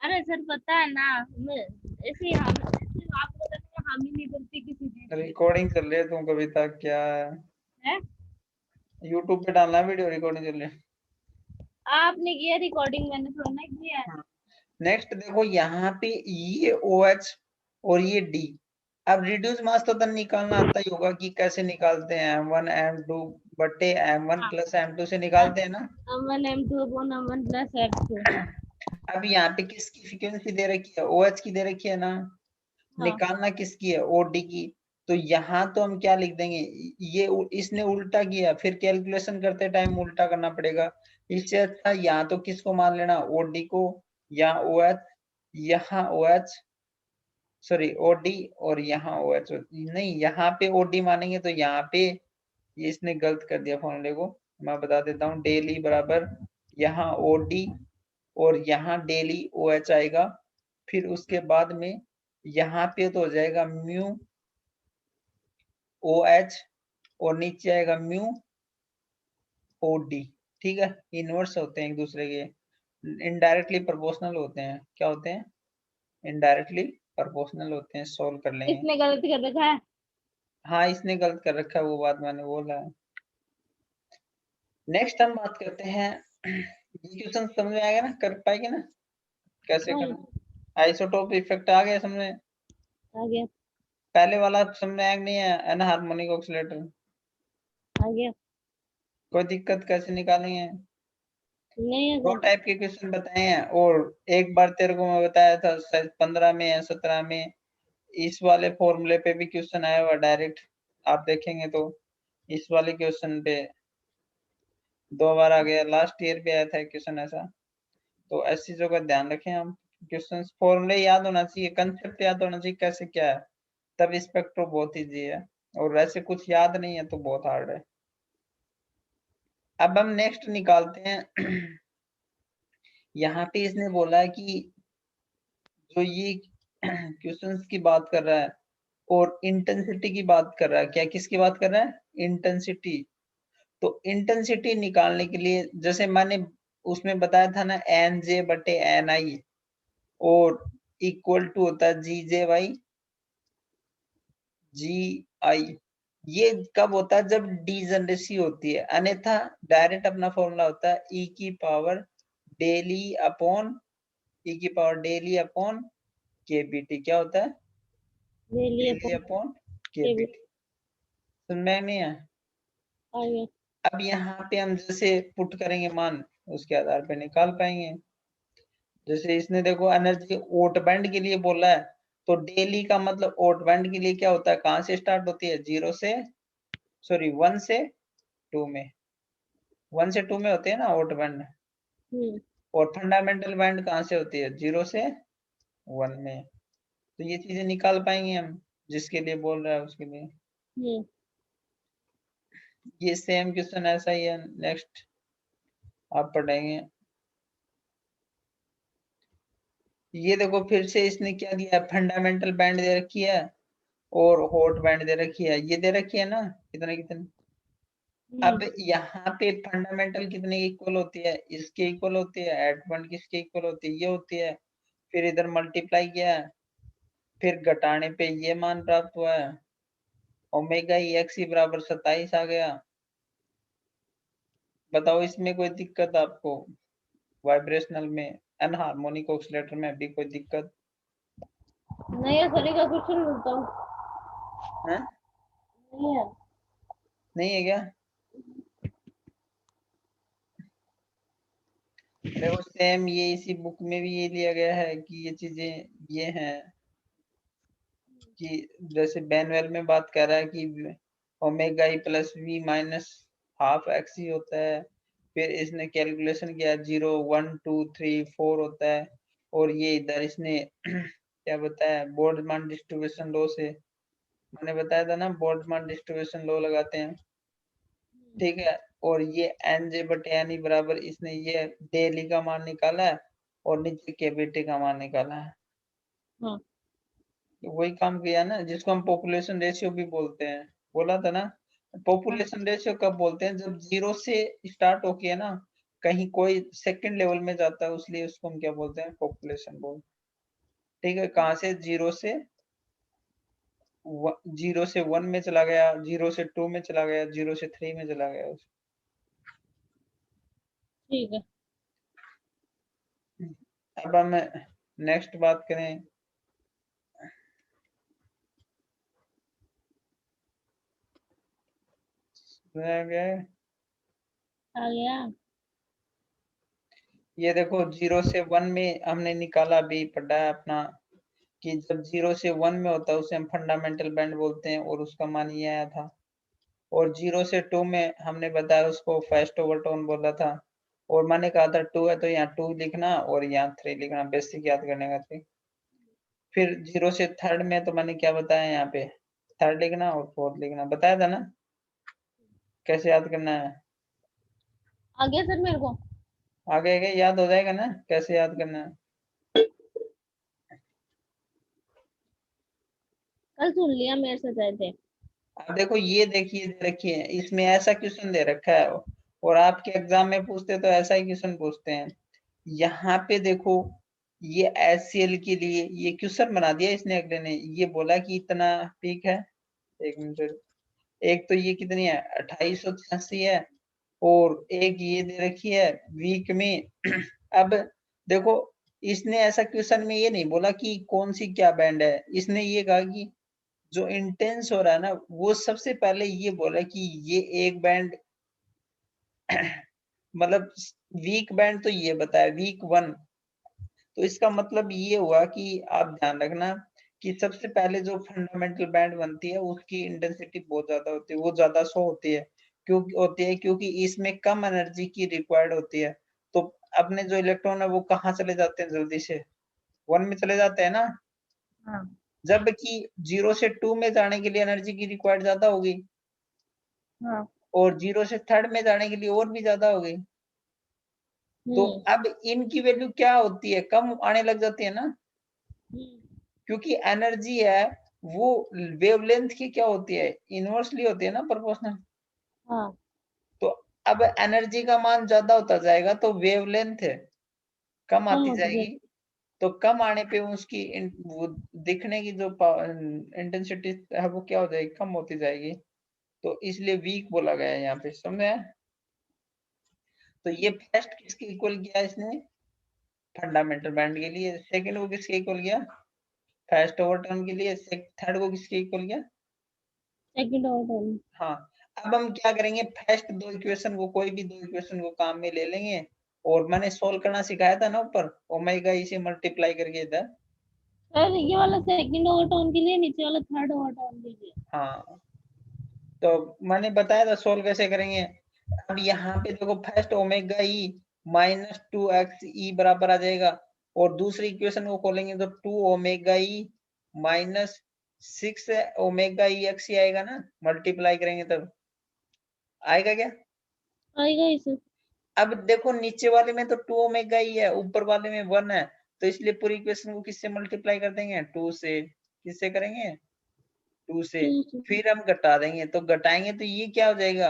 S2: अरे सर पता है ना, मैं ऐसे हम ऐसे आपको पता नहीं, हम ही नहीं बोलते किसी चीज के
S1: रिकॉर्डिंग चल रही है, तू कविता क्या है,
S2: है।
S1: यूट्यूब पे डालना वीडियो, रिकॉर्डिंग चल रही है।
S2: आपने किया रिकॉर्डिंग, मैंने थोड़ा ना किया है।
S1: नेक्स्ट देखो यहाँ पे ये OH और ये D। अब रिड्यूस मास तो तन निकालना आता ही होगा कि कैसे निकालते हैं, M1 M2 बटे M1
S2: हाँ,
S1: प्लस M2 से निकालते हैं ना।
S2: M1 M2 upon M1 plus F2।
S1: अब यहाँ पे किसकी फ्रीक्वेंसी दे रखी है, OH की दे रखी है ना।
S2: हाँ
S1: निकालना किसकी है, OD की। तो यहाँ तो हम क्या लिख देंगे, ये इसने उल्टा किया, फिर कैलकुलेशन करते टाइम उल्टा करना पड़ेगा। इससे अच्छा यहाँ तो किसको मान लेना, OD को, या OH, यहाँ OH, सॉरी OD, और यहाँ OH नहीं, यहाँ पे OD मानेंगे तो यहाँ पे ये इसने गलत कर दिया फॉर्मूले को। मैं बता देता हूँ, डेली बराबर यहाँ OD, और यहाँ डेली OH आएगा। फिर उसके बाद में यहाँ पे तो हो जाएगा म्यू OH, और नीचे आएगा म्यू OD। ठीक है, इनवर्स होते हैं एक दूसरे के, इनडायरेक्टली प्रोपोर्शनल होते हैं। क्या होते हैं? इनडायरेक्टली प्रोपोर्शनल होते हैं, सोल्व कर लेंगे।
S2: इसने गलत कर रखा है।
S1: हाँ, इसने गलत कर रखा है, वो बात मैंने बोला है। नेक्स्ट हम बात करते हैं, ये क्वेश्चन समझ में आ गया ना, कर पाएंगे ना कैसे
S2: हाँ
S1: करना। आइसोटोप इफेक्ट आ गया समझ में?
S2: आ गया।
S1: पहले वाला समझ में आया कि नहीं है, एनहार्मोनिक ऑक्सीलेटर?
S2: आ गया।
S1: कोई दिक्कत कैसे निकालेंगे?
S2: नहीं है
S1: दो
S2: सर।
S1: टाइप के क्वेश्चन बताए हैं, और एक बार तेरे को मैं बताया था शायद 15 में या 17 में, इस वाले फॉर्मूले पे भी क्वेश्चन आया हुआ डायरेक्ट, आप देखेंगे तो इस वाले क्वेश्चन पे 2 बार आ गया, लास्ट ईयर भी आया था क्वेश्चन ऐसा। तो ऐसी चीजों का ध्यान रखें हम, क्वेश्चन फॉर्मूले याद होना चाहिए, कंसेप्ट याद होना चाहिए कैसे क्या है, तब स्पेक्ट्रो बहुत इजी है, और वैसे कुछ याद नहीं है तो बहुत हार्ड है। अब हम नेक्स्ट निकालते हैं। यहाँ पे इसने बोला है कि जो ये क्वेश्चंस की बात कर रहा है और इंटेंसिटी की बात कर रहा है, क्या किसकी बात कर रहा है, इंटेंसिटी। तो इंटेंसिटी निकालने के लिए जैसे मैंने उसमें बताया था ना, एन जे बटे एन आई और इक्वल टू होता है जी जे वाई जी आई। ये कब होता है, जब डीजनरेसी होती है, अन्यथा डायरेक्ट अपना फॉर्मूला होता है ई की पावर डेली अपॉन ई की पावर डेली अपॉन केबीटी। क्या होता है, डेली अपॉन केबीटी। सुन में नहीं है? अब यहाँ पे हम जैसे पुट करेंगे मान, उसके आधार पे निकाल पाएंगे। जैसे इसने देखो एनर्जी ओट बैंड के लिए बोला है, तो डेली का मतलब ओट बैंड के लिए क्या होता है, कहां से स्टार्ट होती है, 0 से, सॉरी 1 से 2 में, 1 से 2 में होते हैं ना ओट बैंड। और फंडामेंटल बैंड कहां से होती है, 0 से 1 में। तो ये चीजें निकाल पाएंगे हम, जिसके लिए बोल रहा है उसके लिए। ये सेम क्वेश्चन ऐसा ही है, नेक्स्ट आप पढ़ेंगे। ये देखो फिर से इसने क्या दिया है, फंडामेंटल बैंड दे रखी है और हॉट बैंड दे रखी है, ये दे रखी है ना कितने कितने। अब यहाँ पे फंडामेंटल कितने इक्वल होती है, इसके इक्वल होती है, एट बैंड किसके इक्वल होती है, ये होती है। फिर इधर मल्टीप्लाई किया है, फिर घटाने पे ये मान प्राप्त हुआ है, ओमेगा ई एक्स बराबर 27 आ गया। बताओ इसमें कोई दिक्कत आपको, वाइब्रेशनल में, अनहार्मोनिक ऑसिलेटर में भी कोई दिक्कत
S2: नहीं है? सर का क्वेश्चन बोलता हूँ,
S1: है?
S2: नहीं है।
S1: नहीं है क्या? देखो सेम ये इसी बुक में भी ये लिया गया है कि ये चीजें ये हैं कि जैसे बेनवेल में बात कर रहा है कि omega E plus V minus half x ही होता है। फिर इसने कैलकुलेशन किया 0 1 2 3 4 होता है। और ये इधर इसने क्या बताया, बोल्ट्जमान डिस्ट्रीब्यूशन लॉ से, मैंने बताया था ना बोल्ट्जमान डिस्ट्रीब्यूशन लॉ लगाते हैं, ठीक है। और ये एन जे बटे एन ई बराबर, इसने ये डेली का मान निकाला है और नीचे केबीटी का मान निकाला है।
S2: हाँ।
S1: तो वही काम किया ना जिसको हम पॉपुलेशन रेशियो भी बोलते हैं, बोला था ना। पॉपुलेशन रेशियो कब बोलते हैं, जब 0 से स्टार्ट होके है ना कहीं कोई सेकंड लेवल में जाता है, उसलिए उसको हम क्या बोलते हैं, पॉपुलेशन बोल। ठीक है, कहाँ से, 0 से 1 में चला गया, 0 से 2 में चला गया, 0 से 3 में चला गया।
S2: ठीक है।
S1: अब हम नेक्स्ट बात करें, आ
S2: गया।
S1: ये देखो 0 से 1 में हमने निकाला, भी पढ़ा है अपना, कि जब 0 से 1 में होता है उसे हम फंडामेंटल बैंड बोलते हैं, और उसका मान ये आया था। और 0 से 2 में हमने बताया उसको फर्स्ट ओवरटोन बोला था, और मैंने कहा था 2 है तो यहाँ 2 लिखना और यहाँ 3 लिखना, बेसिक याद करने का थी। फिर 0 से थर्ड में तो मैंने क्या बताया, यहाँ पे थर्ड लिखना और फोर्थ लिखना, बताया था ना कैसे याद करना है।
S2: आ गया सर मेरे को।
S1: आगे आगे याद हो जाएगा ना कैसे याद करना है।
S2: कल सुन लिया मेरे से गए थे।
S1: अब देखो ये देखिए दे रखी है, इसमें ऐसा क्वेश्चन दे रखा है, और आपके एग्जाम में पूछते तो ऐसा ही क्वेश्चन पूछते हैं। यहाँ पे देखो ये HCl के लिए ये क्वेश्चन बना दिया इसने, अगले ने ये बोला कि इतना पीक है, एक मिनट, एक तो ये कितनी है 2886 है, और एक ये दे रखी है वीक में। अब देखो इसने ऐसा क्वेश्चन में ये नहीं बोला कि कौन सी क्या बैंड है, इसने ये कहा कि जो इंटेंस हो रहा है ना वो सबसे पहले ये बोला कि ये एक बैंड, मतलब वीक बैंड तो ये बताया वीक 1। तो इसका मतलब ये हुआ कि आप ध्यान रखना कि सबसे पहले जो फंडामेंटल बैंड बनती है उसकी इंटेंसिटी बहुत ज्यादा होती है, वो ज्यादा शो होती है। क्यों होती है? क्योंकि इसमें कम एनर्जी की रिक्वायर्ड होती है। तो अपने जो इलेक्ट्रॉन है वो कहाँ चले जाते हैं जल्दी से? 1 में चले जाते हैं ना।
S2: हाँ
S1: जबकि 0 से 2 में जाने के लिए एनर्जी की रिक्वायर्ड ज्यादा होगी,
S2: हाँ।
S1: और 0 से थर्ड में जाने के लिए और भी ज्यादा हो गई। तो
S2: हम्म
S1: अब इनकी वैल्यू क्या होती है? कम आने लग जाती है ना,
S2: हम्म।
S1: क्योंकि एनर्जी है वो वेवलेंथ की क्या होती है? इनवर्सली होती है ना, प्रोपोर्शनल।
S2: हाँ
S1: तो अब एनर्जी का मान ज्यादा होता जाएगा तो वेवलेंथ कम
S2: कम
S1: आती
S2: होती
S1: जाएगी।
S2: जाती।
S1: तो कम आने पे उसकी वो दिखने की जो इंटेंसिटी है वो क्या हो जाएगी? कम होती जाएगी। तो इसलिए वीक बोला गया है यहाँ पे, समझे? तो ये फर्स्ट किसके इक्वल किया इसने? फंडामेंटल बैंड के लिए। सेकंड को किसके इक्वल किया? फर्स्ट ओवरटर्न के लिए। थर्ड को किसके इक्वल किया?
S2: Second order.
S1: हाँ। अब हम क्या करेंगे? फर्स्ट दो इक्वेशन को, कोई भी दो इक्वेशन को काम में ले लेंगे, और मैंने सोल्व करना सिखाया था ना ऊपर, ओमेगा इसे मल्टीप्लाई करके इधर।
S2: सर ये वाला सेकंड ओवरटर्न के लिए, नीचे वाला थर्ड ओवरटर्न के लिए।
S1: हाँ, तो मैंने बताया था सोल्व कैसे करेंगे। अब यहाँ पे देखो, first omega E minus 2x ई बराबर आ जाएगा, और दूसरी इक्वेशन को खोलेंगे तो 2 ओमेगा ई माइनस 6 ओमेगा ई एक्स ही आएगा ना, मल्टीप्लाई करेंगे तब आएगा क्या?
S2: आएगा इसे।
S1: अब देखो, नीचे वाले में तो 2 ओमेगा ही है, ऊपर वाले में 1 है, तो इसलिए पूरी इक्वेशन को किससे मल्टीप्लाई कर देंगे? 2 से। किससे करेंगे? 2 से।
S2: टू से।
S1: फिर हम घटा देंगे, तो घटाएंगे तो ये क्या हो जाएगा?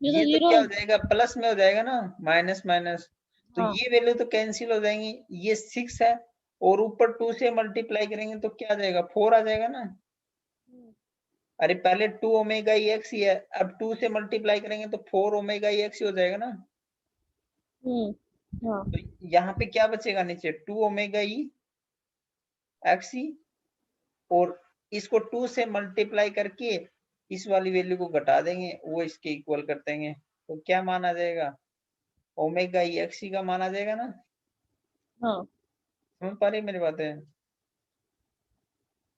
S2: ये तो
S1: ये तो
S2: जीरो।
S1: क्या हो जाएगा? प्लस में हो जाएगा ना, माइनस माइनस। तो
S2: हाँ।
S1: ये वैल्यू तो कैंसिल हो जाएंगी। ये 6 है, और ऊपर 2 से मल्टीप्लाई करेंगे तो क्या आ जाएगा? 4 आ जाएगा ना। अरे पहले 2 ओमेगा ई एक्स ही है, अब 2 से मल्टीप्लाई करेंगे तो 4 ओमेगा ई एक्स ही हो जाएगा ना।
S2: हाँ।
S1: तो यहाँ पे क्या बचेगा नीचे? 2 ओमेगा ई एक्स ही, और इसको 2 से मल्टीप्लाई करके इस वाली वैल्यू को घटा देंगे, वो इसके इक्वल कर देंगे, तो क्या मान आ जाएगा? ओमेगा ई एक्स ही का मान आ जाएगा ना।
S2: हाँ।
S1: समझ पा रही मेरी बातें?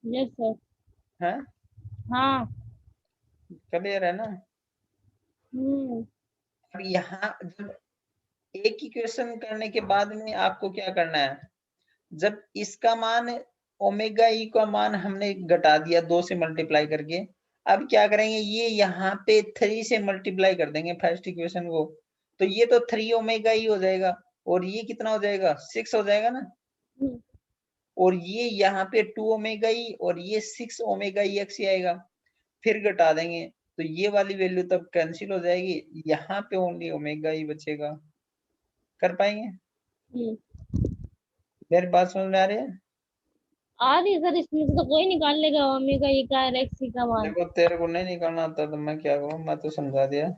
S2: Yes sir.
S1: हैं?
S2: हाँ।
S1: क्लियर है ना?
S2: हम्म।
S1: अब यहाँ जब एक इक्वेशन करने के बाद में आपको क्या करना है? जब इसका मान ओमेगा ई का मान हमने घटा दिया 2 से मल्टीप्लाई करके, अब क्या करेंगे? ये यहाँ पे 3 से मल्टीप्लाई कर देंगे फर्स्ट इक्वेशन को, तो ये तो 3 ओमेगा ई हो जाएगा, और ये कितना हो जाएगा? 6 हो जाएगा ना।
S2: हम्म,
S1: और ये यहाँ पे 2 ओमेगा ई और ये 6 ओमेगा ई एक्स ही आएगा। फिर घटा देंगे तो ये वाली वैल्यू तब कैंसिल हो जाएगी, यहाँ पे ओनली ओमेगा ई बचेगा। कर पाएंगे?
S2: हम्म।
S1: मेरी बात समझ में आ रही है?
S2: आ रही है सर, इसमें से तो कोई निकाल लेगा ओमेगा ये का और एक्स का मान।
S1: देखो, तेरे को नहीं निकालना आता तो मैं क्या करूं, मैं तो समझा दिया।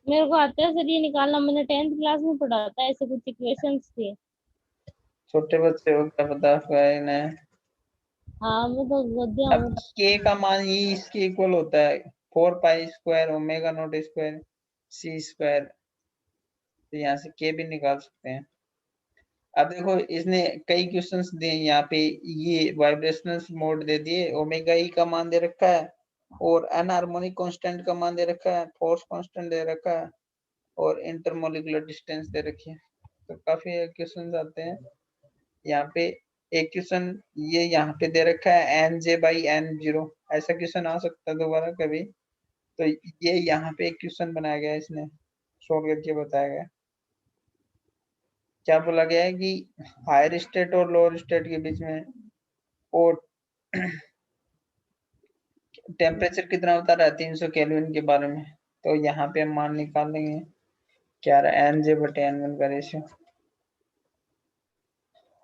S2: मेरे को आता है सर ये निकालना, मैंने 10th क्लास में पढ़ा था, ऐसे कुछ इक्वेशंस थे।
S1: छोटे बच्चे हो, क्या पता आपका इन्हें।
S2: हाँ मैं तो गद्या
S1: अब
S2: हूँ।
S1: के का मान ही इसके इक्वल होता है, 4 pi square omega naught square C square. तो यहाँ से के भी निकाल सकते हैं। अब देखो, इसने कई क्वेश्चंस दिए यहाँ पे, ये वाइब्रेशनल मोड दे दिए, ओमेगा ई का मान दे रखा है, और अनहार्मोनिक कांस्टेंट का मान दे रखा है, फोर्स कांस्टेंट दे रखा है, और इंटरमोलिकुलर डिस्टेंस दे रखी है। तो काफी क्वेश्चंस आते हैं यहाँ पे। एक क्वेश्चन ये यहाँ पे दे रखा है NJ/N0, ऐसा क्वेश्चन आ सकता है दोबारा कभी। तो ये यहाँ पे एक क्वेश्चन बनाया गया है, इसने सोल्व करके बताया गया। क्या बोला गया है कि हायर स्टेट और लोअर स्टेट के बीच में, और टेम्परेचर कितना बता रहा है? 300 केल्विन के बारे में। तो यहाँ पे हम मान निकाल लेंगे, क्या रहा? NJ/N1 का रेशियो।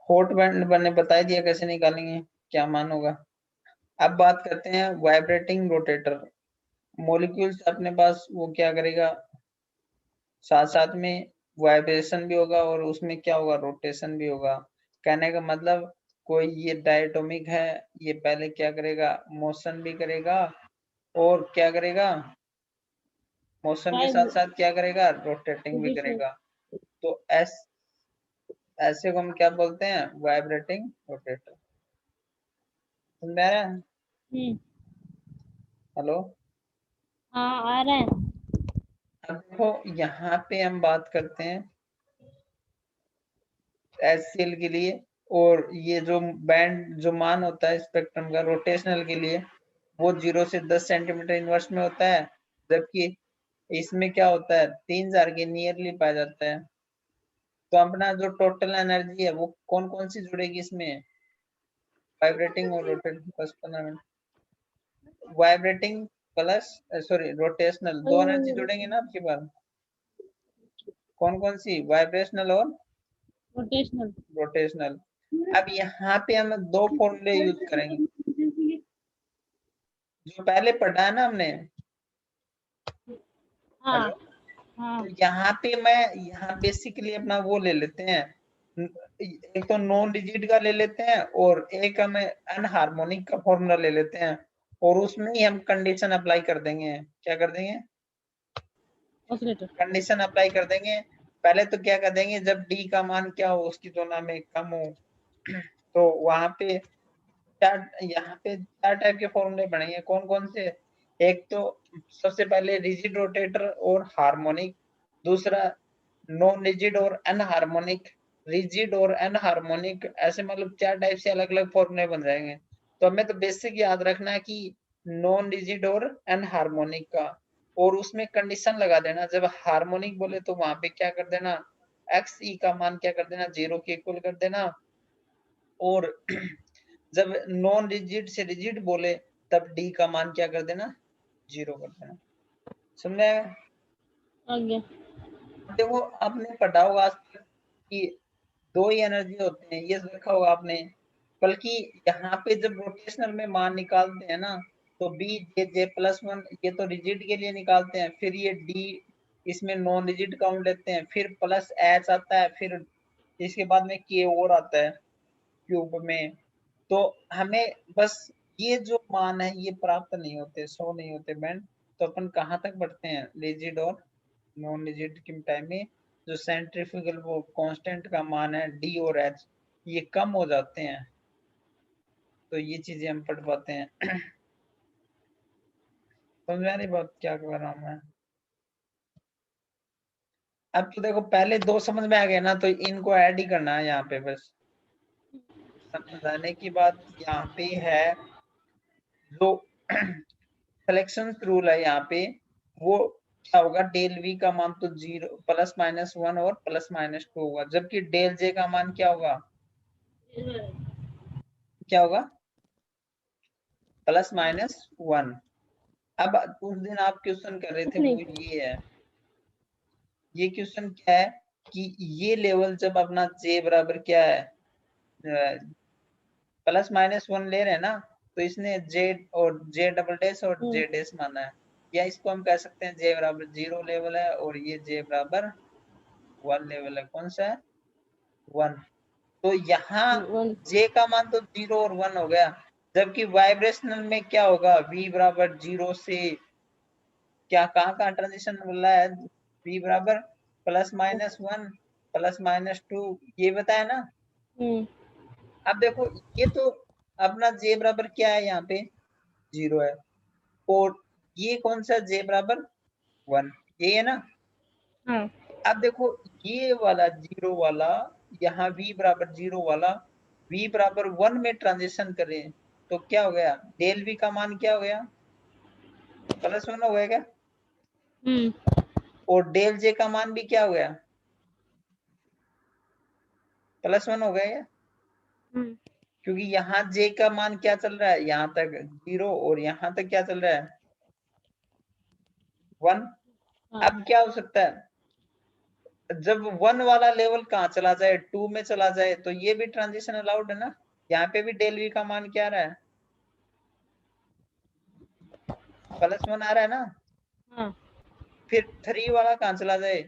S1: हॉट बैंड मैंने बता दिया कैसे निकालेंगे, क्या मान होगा। अब बात करते हैं वाइब्रेटिंग रोटेटर। मॉलिक्यूल्स अपने पास वो क्या करेगा? साथ साथ में वाइब्रेशन भी होगा, और उसमें क्या होगा? रोटेशन भी होगा। कहने का मतलब, कोई ये डायटोमिक है, ये पहले क्या करेगा? मोशन भी करेगा, और क्या करेगा? मोशन के साथ साथ क्या करेगा? रोटेटिंग भी
S2: वाइब्रेशन।
S1: करेगा। तो एस ऐसे को हम क्या बोलते हैं, वाइब्रेटिंग रोटेटर। समझ में आ रहा है? हेलो।
S2: हाँ आ रहा है।
S1: अब देखो यहाँ पे हम बात करते हैं एचसीएल के लिए, और ये जो बैंड जो मान होता है स्पेक्ट्रम का रोटेशनल के लिए, वो 0 से 10 सेंटीमीटर इनवर्स में होता है, जबकि इसमें क्या होता है 3000 के नियरली पाया जाता है। तो अपना जो टोटल एनर्जी है वो कौन कौन सी जुड़ेगी इसमें, वाइब्रेटिंग और रोटेटिंग, बस 15 minute, vibrating plus sorry rotational, दो एनर्जी जुड़ेंगे ना आपके पास, कौन कौन सी, वाइब्रेशनल और
S2: रोटेशनल।
S1: रोटेशनल। अब यहाँ पे हम दो फॉर्मूले यूज करेंगे जो पहले पढ़ा है ना हमने।
S2: हाँ
S1: हेलो।
S2: हाँ।
S1: तो यहाँ पे मैं यहाँ बेसिकली अपना वो ले लेते हैं, एक तो नॉन डिजिट का ले लेते हैं और एक हमें अनहार्मोनिक का फॉर्मूला ले लेते हैं, और उसमें ही हम कंडीशन अप्लाई कर देंगे। क्या कर देंगे,
S2: ऑसिलेटर।
S1: कंडीशन अप्लाई कर देंगे। पहले तो क्या कर देंगे, जब डी का मान क्या हो उसकी तुलना में कम हो, तो वहां पे चार, यहाँ पे चार टाइप के फॉर्मूले बनेंगे, कौन कौन से, एक तो सबसे पहले रिजिड रोटेटर और हार्मोनिक, दूसरा नॉन रिजिड और अनहार्मोनिक, रिजिड और अनहार्मोनिक, ऐसे मतलब चार टाइप से अलग अलग फॉर्मूले बन जाएंगे। तो हमें तो बेसिक याद रखना है कि नॉन रिजिड और अनहार्मोनिक का, और उसमें कंडीशन लगा देना, जब हार्मोनिक बोले तो वहां पे क्या कर देना, एक्स ई का मान क्या कर देना, 0 के इक्वल कर देना, और जब नॉन रिजिड से रिजिड बोले तब डी का मान क्या कर देना, 0 कर देना। समझ में आया?
S2: आ गया।
S1: देखो आपने पढ़ा होगा आज तक कि दो ही एनर्जी होते हैं, ये देखा होगा आपने, बल्कि यहाँ पे जब रोटेशनल में मान निकालते हैं ना, तो बी जे जे प्लस वन, ये तो रिजिड के लिए निकालते हैं, फिर ये डी इसमें नॉन रिजिड काउंट लेते हैं, फिर प्लस एच आता है, फिर इसके बाद में के और आता है क्यूब में। तो हमें बस ये जो मान है ये प्राप्त नहीं होते, शो नहीं होते बैंड। तो अपन कहाँ तक बढ़ते हैं, रिजिड और नॉन रिजिड के टाइम में जो सेंट्रीफ्यूगल वो कांस्टेंट का मान है डी और एच, ये कम हो जाते हैं, तो ये चीजें हम पढ़ पाते हैं। समझ में आ रही बात क्या कर रहा हूँ मैं? अब तो देखो पहले दो समझ में आ गए ना, तो इनको ऐड ही करना है यहाँ पे बस। समझाने की बात यहाँ पे है, जो सिलेक्शन रूल है यहाँ पे, वो क्या होगा, डेल वी का मान तो 0 प्लस माइनस 1 और प्लस माइनस 2 होगा, जबकि डेल जे का मान क्या होगा, क्या होगा, प्लस माइनस 1। अब उस दिन आप क्वेश्चन कर रहे
S2: कुछ
S1: थे
S2: नहीं।
S1: वो ये है, ये क्वेश्चन क्या है कि ये लेवल जब अपना जे बराबर क्या है, प्लस माइनस 1 ले रहे हैं ना, तो इसने जे और जे डबल डैश और जे डैश माना है, या इसको हम कह सकते हैं जे बराबर 0 लेवल है और ये जे बराबर 1 लेवल है, कौन सा है, 1। तो यहाँ
S2: वन।
S1: जे का मान तो 0 और 1 हो गया, जबकि वाइब्रेशनल में क्या होगा, v बराबर 0 से क्या, कहाँ ट्रांजिशन मिल रहा है, v बराबर प्लस माइनस 1 प्लस माइनस 2, ये बताया ना। अब देखो ये तो अपना जे बराबर क्या है, यहाँ पे 0 है, और ये कौन सा जे बराबर 1, ये है ना।
S2: हाँ।
S1: अब देखो ये वाला 0 वाला, यहाँ v बराबर 0 वाला v बराबर 1 में ट्रांजिशन करें तो क्या हो गया, डेल v का मान क्या हो गया, प्लस 1 हो गया क्या, और डेल जे का मान भी क्या हो गया, प्लस 1 हो गया क्या? क्योंकि यहाँ जे का मान क्या चल रहा है, यहाँ तक 0 और यहाँ तक क्या चल रहा है, 1।
S2: हाँ।
S1: अब क्या हो सकता है, जब 1 वाला लेवल कहाँ चला जाए, 2 में चला जाए, तो ये भी ट्रांजिशन अलाउड है ना, यहाँ पे भी डेल वी का मान क्या आ रहा है, प्लस 1 आ रहा है ना।
S2: हाँ।
S1: फिर 3 वाला कहाँ चला जाए,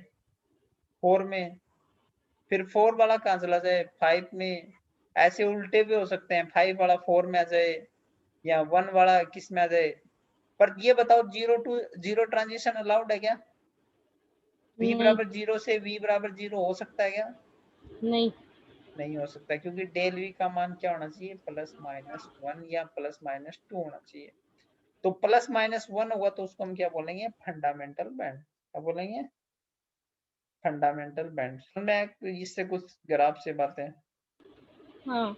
S1: 4 में, फिर 4 वाला कहाँ चला जाए, 5 में, ऐसे उल्टे भी हो सकते हैं, 5 वाला 4 में आ जाए, या 1 वाला किस में आ जाए। पर ये बताओ 0 टू 0 ट्रांजिशन अलाउड है क्या, v
S2: नहीं
S1: बराबर 0 से v बराबर 0 हो सकता है क्या,
S2: नहीं।
S1: नहीं हो सकता, क्योंकि डेल वी का मान क्या होना चाहिए, +-1 या +-2 होना चाहिए। तो +-1 होगा तो उसको हम क्या बोलेंगे, फंडामेंटल बैंड। क्या बोलेंगे, फंडामेंटल बैंड। सुन रहे हैं, तो इससे कुछ ग्राफ से बातें।
S2: हाँ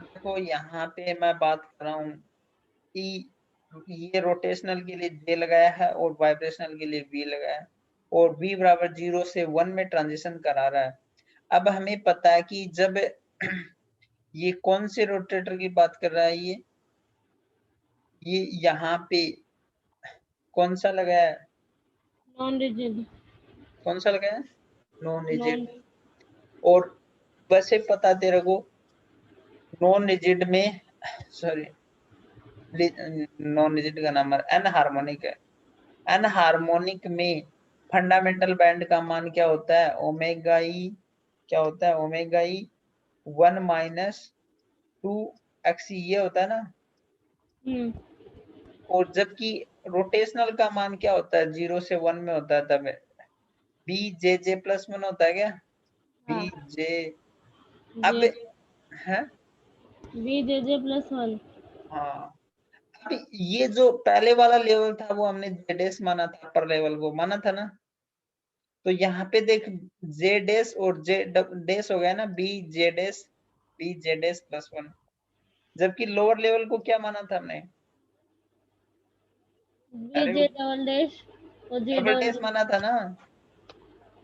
S1: देखो यहाँ पे मैं बात कर रहा हूँ कि ये रोटेशनल के लिए J लगाया है और वाइब्रेशनल के लिए V लगाया है, और V बराबर 0 से 1 में ट्रांजिशन करा रहा है। अब हमें पता है कि जब ये कौन से रोटेटर की बात कर रहा है, ये यहाँ पे कौन सा लगाया है,
S2: नॉन रिजिड।
S1: कौन सा लगाया है, नॉन रिजिड।
S2: नॉन
S1: और वैसे पता तेरे को नॉन रिजिड में, सॉरी नॉन रिजिड का नंबर एन हार्मोनिक है। एन हार्मोनिक में फंडामेंटल बैंड का मान क्या होता है, ओमेगा ई, क्या होता है, ओमेगा ई 1-2 ये होता है ना। और जबकि रोटेशनल का मान क्या होता है, 0 से 1 में होता है, तब BJ+1 होता है क्या,
S2: हाँ
S1: BJ। अब
S2: जे
S1: है,
S2: BJJ+1।
S1: हाँ, अब ये जो पहले वाला लेवल था वो हमने जेडेस माना था, अपर लेवल को माना था ना। तो यहाँ पे देख जेडेस और जे डेस हो गया ना, BJ+1, जबकि लोअर लेवल को क्या माना था हमने, अरे
S2: BJ डबल डैश और J
S1: double
S2: double
S1: dash
S2: dash.
S1: माना था ना।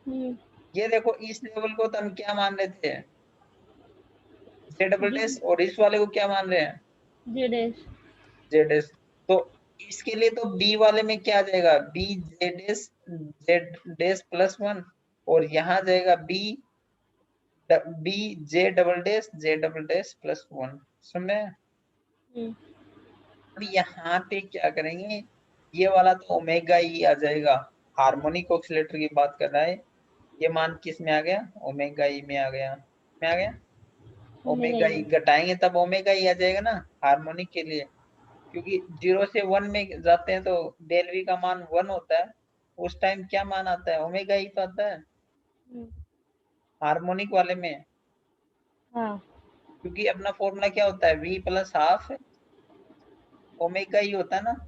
S2: हम्म।
S1: ये देखो इस लेवल को तो हम क्या मान रहे थे, जे डबल
S2: J
S1: डेस, और इस वाले को क्या मान रहे हैं,
S2: J डैश।
S1: जेडेस। तो इसके लिए तो बी वाले में क्या आ जाएगा, बी जेडेस, जेड डेस+1, और यहाँ जाएगा BJ+1। समझे।
S2: हम्म।
S1: अब यहाँ पे क्या करेंगे, ये वाला तो ओमेगा ई आ जाएगा, हार्मोनिक ऑसिलेटर की बात कर रहा है। ये मान किस में आ गया, ओमेगा ई में आ गया, में आ गया।
S2: ओमेगा
S1: ओमेगा ई
S2: ई।
S1: घटाएंगे तब ओमेगा ई आ जाएगा ना, हार्मोनिक के लिए। क्योंकि 0 से 1 में जाते हैं तो डेल वी का मान 1 होता है, उस टाइम क्या मान आता है, ओमेगा ई तो आता है
S2: हम्म।
S1: हार्मोनिक वाले में।
S2: हाँ
S1: क्योंकि अपना फॉर्मूला क्या होता है, V+½ ओमेगा ई होता है ना।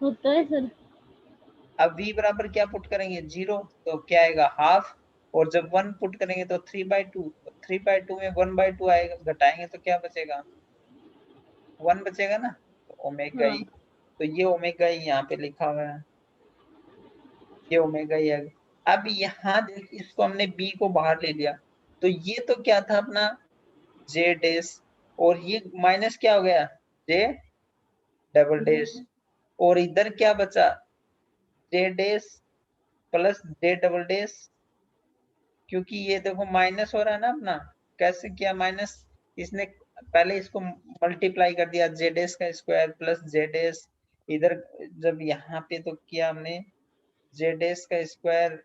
S2: होता है सर।
S1: अब V बराबर क्या पुट करेंगे, 0, तो क्या आएगा, हाफ। और जब 1 पुट करेंगे तो 3/2, तो 3/2 में 1/2 आएगा, घटाएंगे तो क्या बचेगा, 1 बचेगा ना। तो ओमेगा
S2: हाँ
S1: ई, तो ये ओमेगा ई यहाँ पे लिखा हुआ है, ये ओमेगा ई है। अब यहाँ देख, इसको हमने B को बाहर ले लिया, तो ये तो क्या था अपना जे डेस, और ये माइनस क्या हो गया, जे डबल डेस, और इधर क्या बचा, जे डेस प्लस जे डबल डेस। क्योंकि ये देखो माइनस हो रहा है ना अपना, कैसे किया माइनस, इसने पहले इसको मल्टीप्लाई कर दिया, जे डेस का स्क्वायर प्लस जे डेस, इधर जब यहाँ पे तो किया हमने जे डेस का स्क्वायर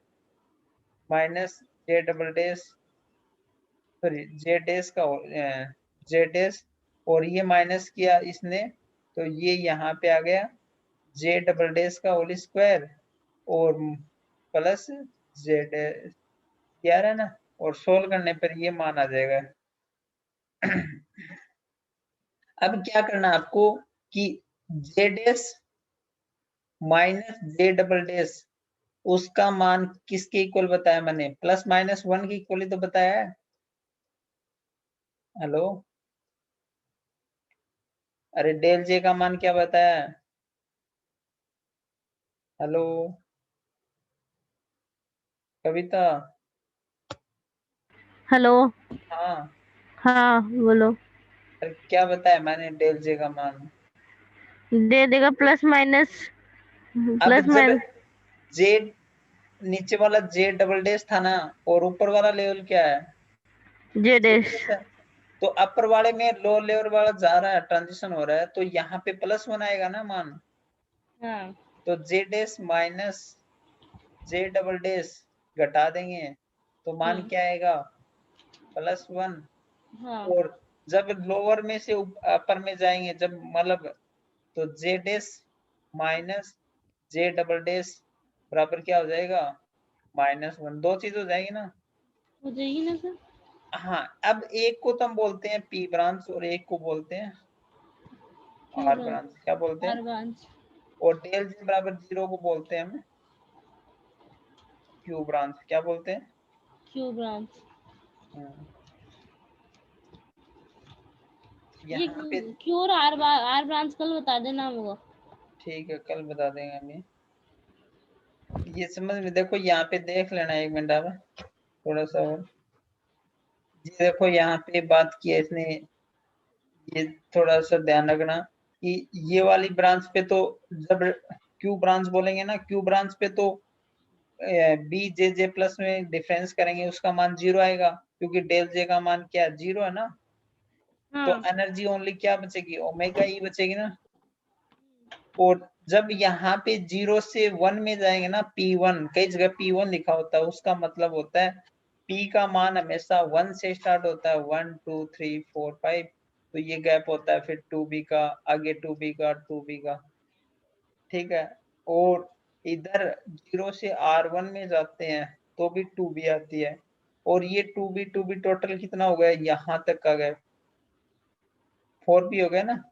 S1: माइनस जे डबल डेस, सॉरी जे डेस का जे डेस, और ये माइनस किया इसने, तो ये यहाँ पे आ गया जे डबल डेस का होल स्क्वायर और प्लस जेड, क्या है ना, और सोल्व करने पर ये मान आ जाएगा। अब क्या करना है आपको कि जे डेस माइनस जे डबल डेस, उसका मान किसके इक्वल बताया मैंने, +-1 के इक्वल ही तो बताया है। हेलो, अरे डेल जे का मान क्या बताया है, हेलो कविता।
S2: हेलो।
S1: हाँ,
S2: हाँ बोलो।
S1: अरे क्या बताया मैंने डेल जे का मान।
S2: दे देगा प्लस माइनस।
S1: अब
S2: प्लस
S1: जब
S2: माइनस।
S1: जे, नीचे वाला जे डबल डेस था ना, और ऊपर वाला लेवल क्या है,
S2: जे
S1: जे
S2: डैश।
S1: डेस है। तो अपर वाले में लोअर लेवल वाला जा रहा है, ट्रांजिशन हो रहा है, तो यहाँ पे +1 आएगा ना मान।
S2: हाँ
S1: तो जे डेस माइनस जे डबल डेस घटा देंगे तो मान
S2: हाँ
S1: क्या आएगा, +1।
S2: हाँ
S1: और जब लोअर में से अपर में जाएंगे, जब मतलब, तो जे डेस माइनस जे डबल डेस बराबर क्या हो जाएगा, -1, दो चीज हो जाएगी ना।
S2: हो जाएगी ना सर।
S1: हाँ, अब एक को तो हम बोलते हैं पी ब्रांच और एक को बोलते हैं
S2: क्यू
S1: आर
S2: ब्रांच।
S1: ब्रांच, क्या बोलते हैं,
S2: आर ब्रांच।
S1: और डेल जी बराबर 0 को बोलते हैं हम क्यू ब्रांच, क्या बोलते हैं।
S2: Q branch.
S1: हम्म,
S2: ये
S1: यहाँ पे
S2: क्यू और आर ब्रांच कल बता देना हमको।
S1: ठीक है, कल बता देंगे हमें। ये समझ में, देखो यहाँ पे देख लेना एक मिनट आप, थोड़ा सा और। ये देखो यहाँ पे बात की है इसने, ये थोड़ा सा ध्यान रखना कि ये वाली ब्रांच पे तो जब क्यू ब्रांच बोलेंगे ना, क्यू ब्रांच पे तो बी जे जे प्लस में डिफरेंस करेंगे, उसका मान 0 आएगा, क्योंकि डेल जे का मान क्या 0 है ना। तो
S2: हाँ।
S1: एनर्जी ओनली क्या बचेगी, ओमेगा ई बचेगी ना। और जब यहाँ पे 0 से 1 में जाएंगे ना, P1, कई जगह P1 लिखा होता है, उसका मतलब होता है P का मान हमेशा 1 से स्टार्ट होता है, 1 2 3 4 5, तो ये गैप होता है फिर 2B का, आगे 2B का, 2B का, ठीक है। और इधर 0 से R1 में जाते हैं तो भी 2B आती है, और ये 2B टोटल कितना हो गया, यहाँ तक का गैप 4B हो गया ना।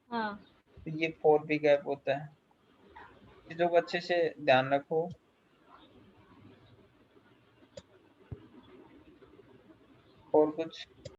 S2: हाँ।
S1: तो ये 4B गैप होता है, चीजों को अच्छे से ध्यान रखो। और कुछ